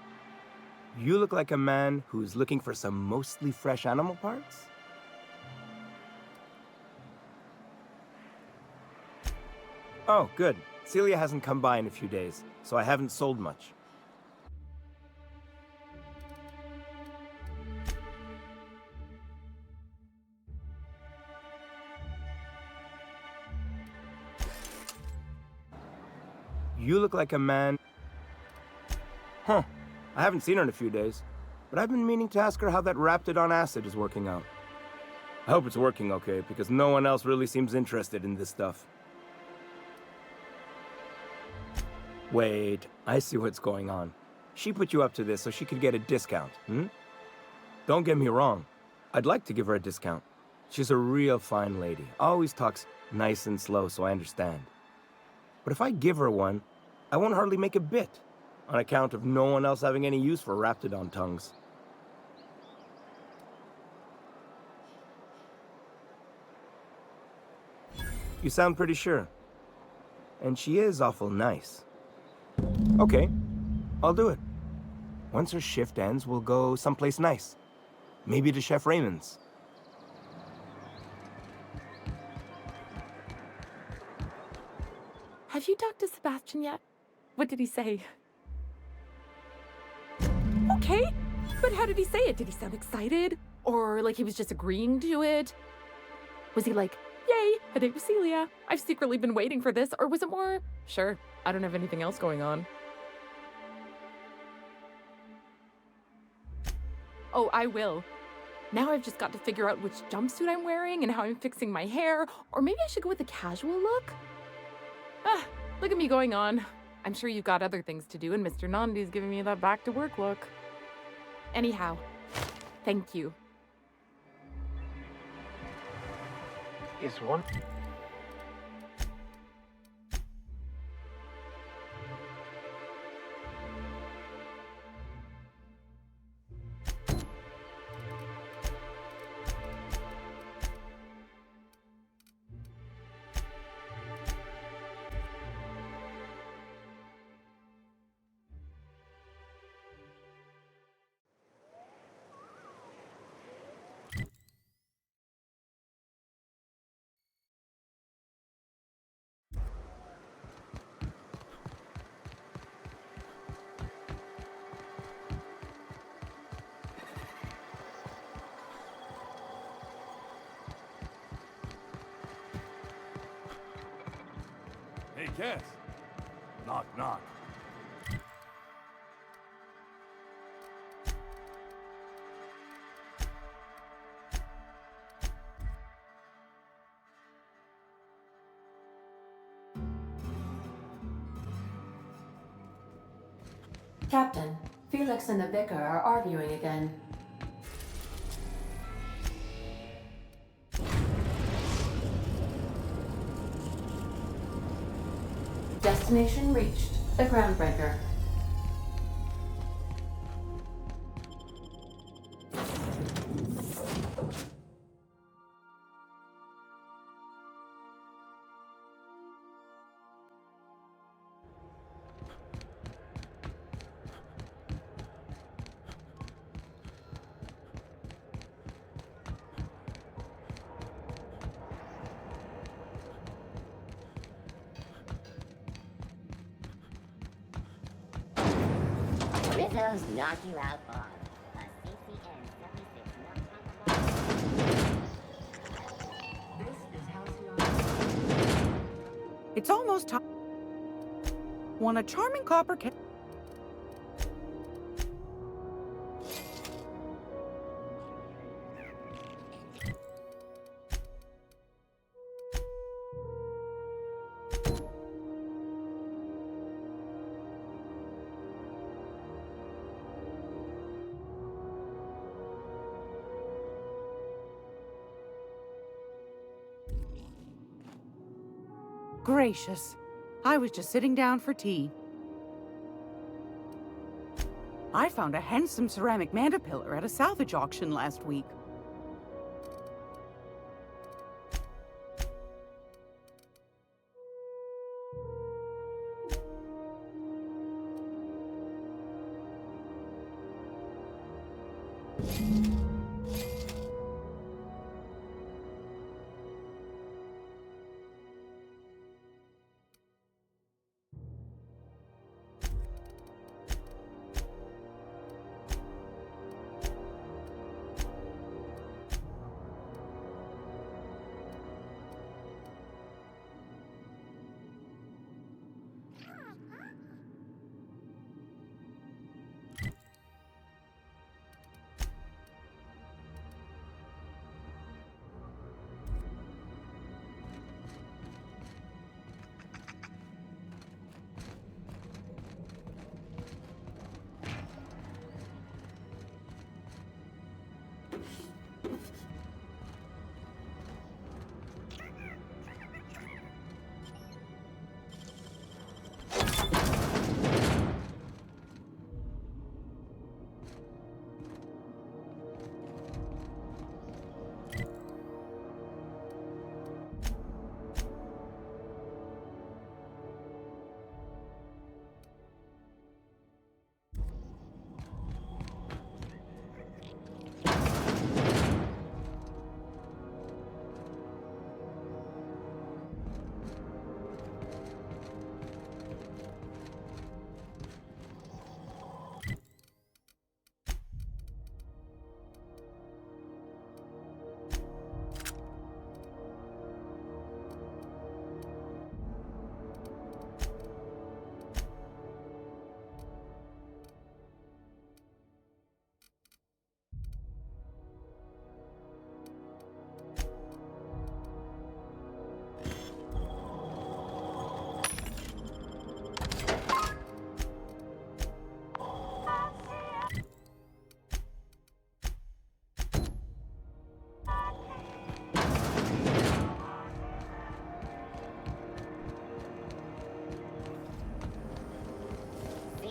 You look like a man who's looking for some mostly fresh animal parts? Oh, good. Celia hasn't come by in a few days, so I haven't sold much. You look like a man... Huh. I haven't seen her in a few days, but I've been meaning to ask her how that raptidon acid is working out. I hope it's working okay, because no one else really seems interested in this stuff. Wait, I see what's going on. She put you up to this so she could get a discount, hmm? Don't get me wrong. I'd like to give her a discount. She's a real fine lady. Always talks nice and slow, so I understand. But if I give her one, I won't hardly make a bit, on account of no one else having any use for raptidon tongues. You sound pretty sure. And she is awful nice. Okay, I'll do it. Once her shift ends, we'll go someplace nice. Maybe to Chef Raymond's. Have you talked to Sebastian yet? What did he say? Okay, but how did he say it? Did he sound excited? Or like he was just agreeing to it? Was he like, yay, a date with Celia. I've secretly been waiting for this. Or was it more, sure, I don't have anything else going on. Oh, I will. Now I've just got to figure out which jumpsuit I'm wearing and how I'm fixing my hair. Or maybe I should go with a casual look? Ah, look at me going on. I'm sure you've got other things to do, and Mr. Nandi's giving me that back-to-work look. Anyhow, thank you. Is one... Hey, Cass. Knock, knock. Captain, Felix and the vicar are arguing again. Destination reached. The groundbreaker. Rizzo's knock you out on a CCN 76 It's almost time. Want a charming copper cake? Gracious. I was just sitting down for tea. I found a handsome ceramic mandapillar at a salvage auction last week.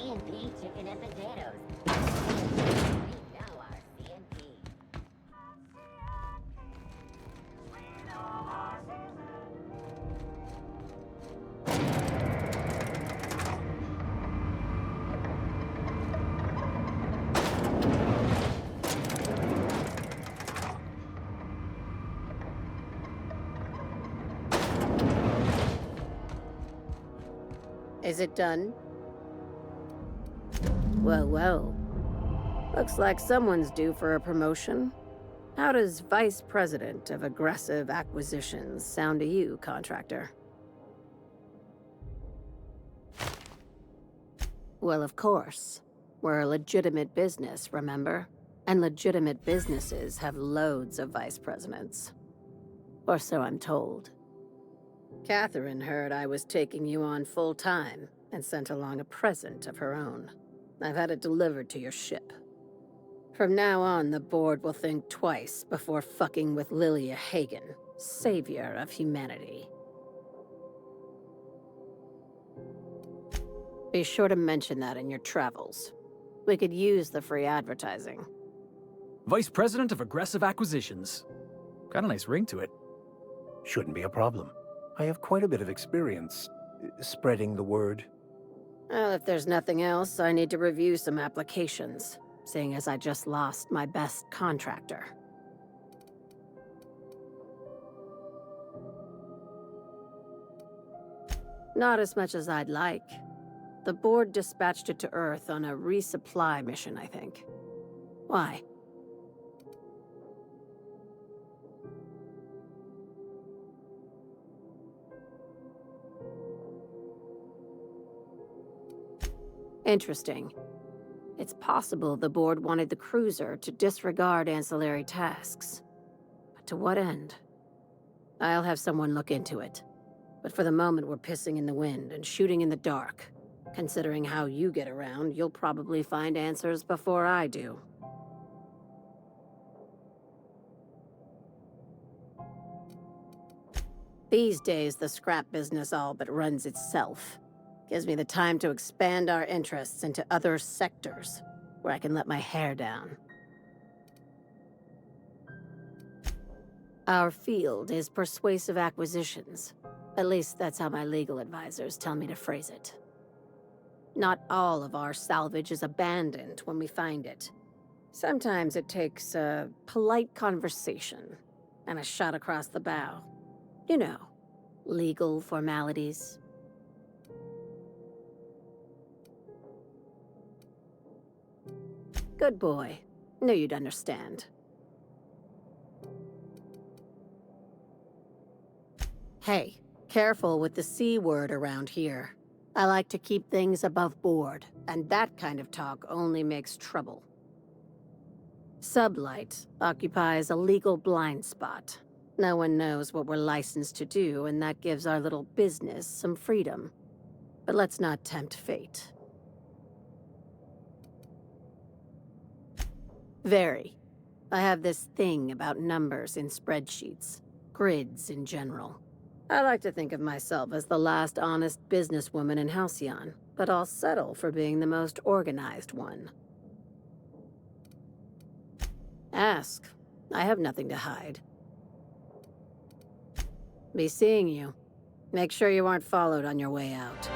CNP chicken and potatoes. We know our CNP. Is it done? Well, well. Looks like someone's due for a promotion. How does Vice President of Aggressive Acquisitions sound to you, contractor? Well, of course. We're a legitimate business, remember? And legitimate businesses have loads of vice presidents. Or so I'm told. Catherine heard I was taking you on full-time and sent along a present of her own. I've had it delivered to your ship. From now on, the board will think twice before fucking with Lilia Hagen, savior of humanity. Be sure to mention that in your travels. We could use the free advertising. Vice President of Aggressive Acquisitions. Got a nice ring to it. Shouldn't be a problem. I have quite a bit of experience spreading the word. Well, if there's nothing else, I need to review some applications, seeing as I just lost my best contractor. Not as much as I'd like. The board dispatched it to Earth on a resupply mission, I think. Why? Interesting. It's possible the board wanted the cruiser to disregard ancillary tasks. But to what end? I'll have someone look into it. But for the moment, we're pissing in the wind and shooting in the dark. Considering how you get around, you'll probably find answers before I do. These days, the scrap business all but runs itself. Gives me the time to expand our interests into other sectors, where I can let my hair down. Our field is persuasive acquisitions. At least that's how my legal advisors tell me to phrase it. Not all of our salvage is abandoned when we find it. Sometimes it takes a polite conversation and a shot across the bow. You know, legal formalities. Good boy. Knew you'd understand. Hey, careful with the C word around here. I like to keep things above board, and that kind of talk only makes trouble. Sublight occupies a legal blind spot. No one knows what we're licensed to do, and that gives our little business some freedom. But let's not tempt fate. Very. I have this thing about numbers in spreadsheets, grids in general. I like to think of myself as the last honest businesswoman in Halcyon, but I'll settle for being the most organized one. Ask. I have nothing to hide. Be seeing you. Make sure you aren't followed on your way out.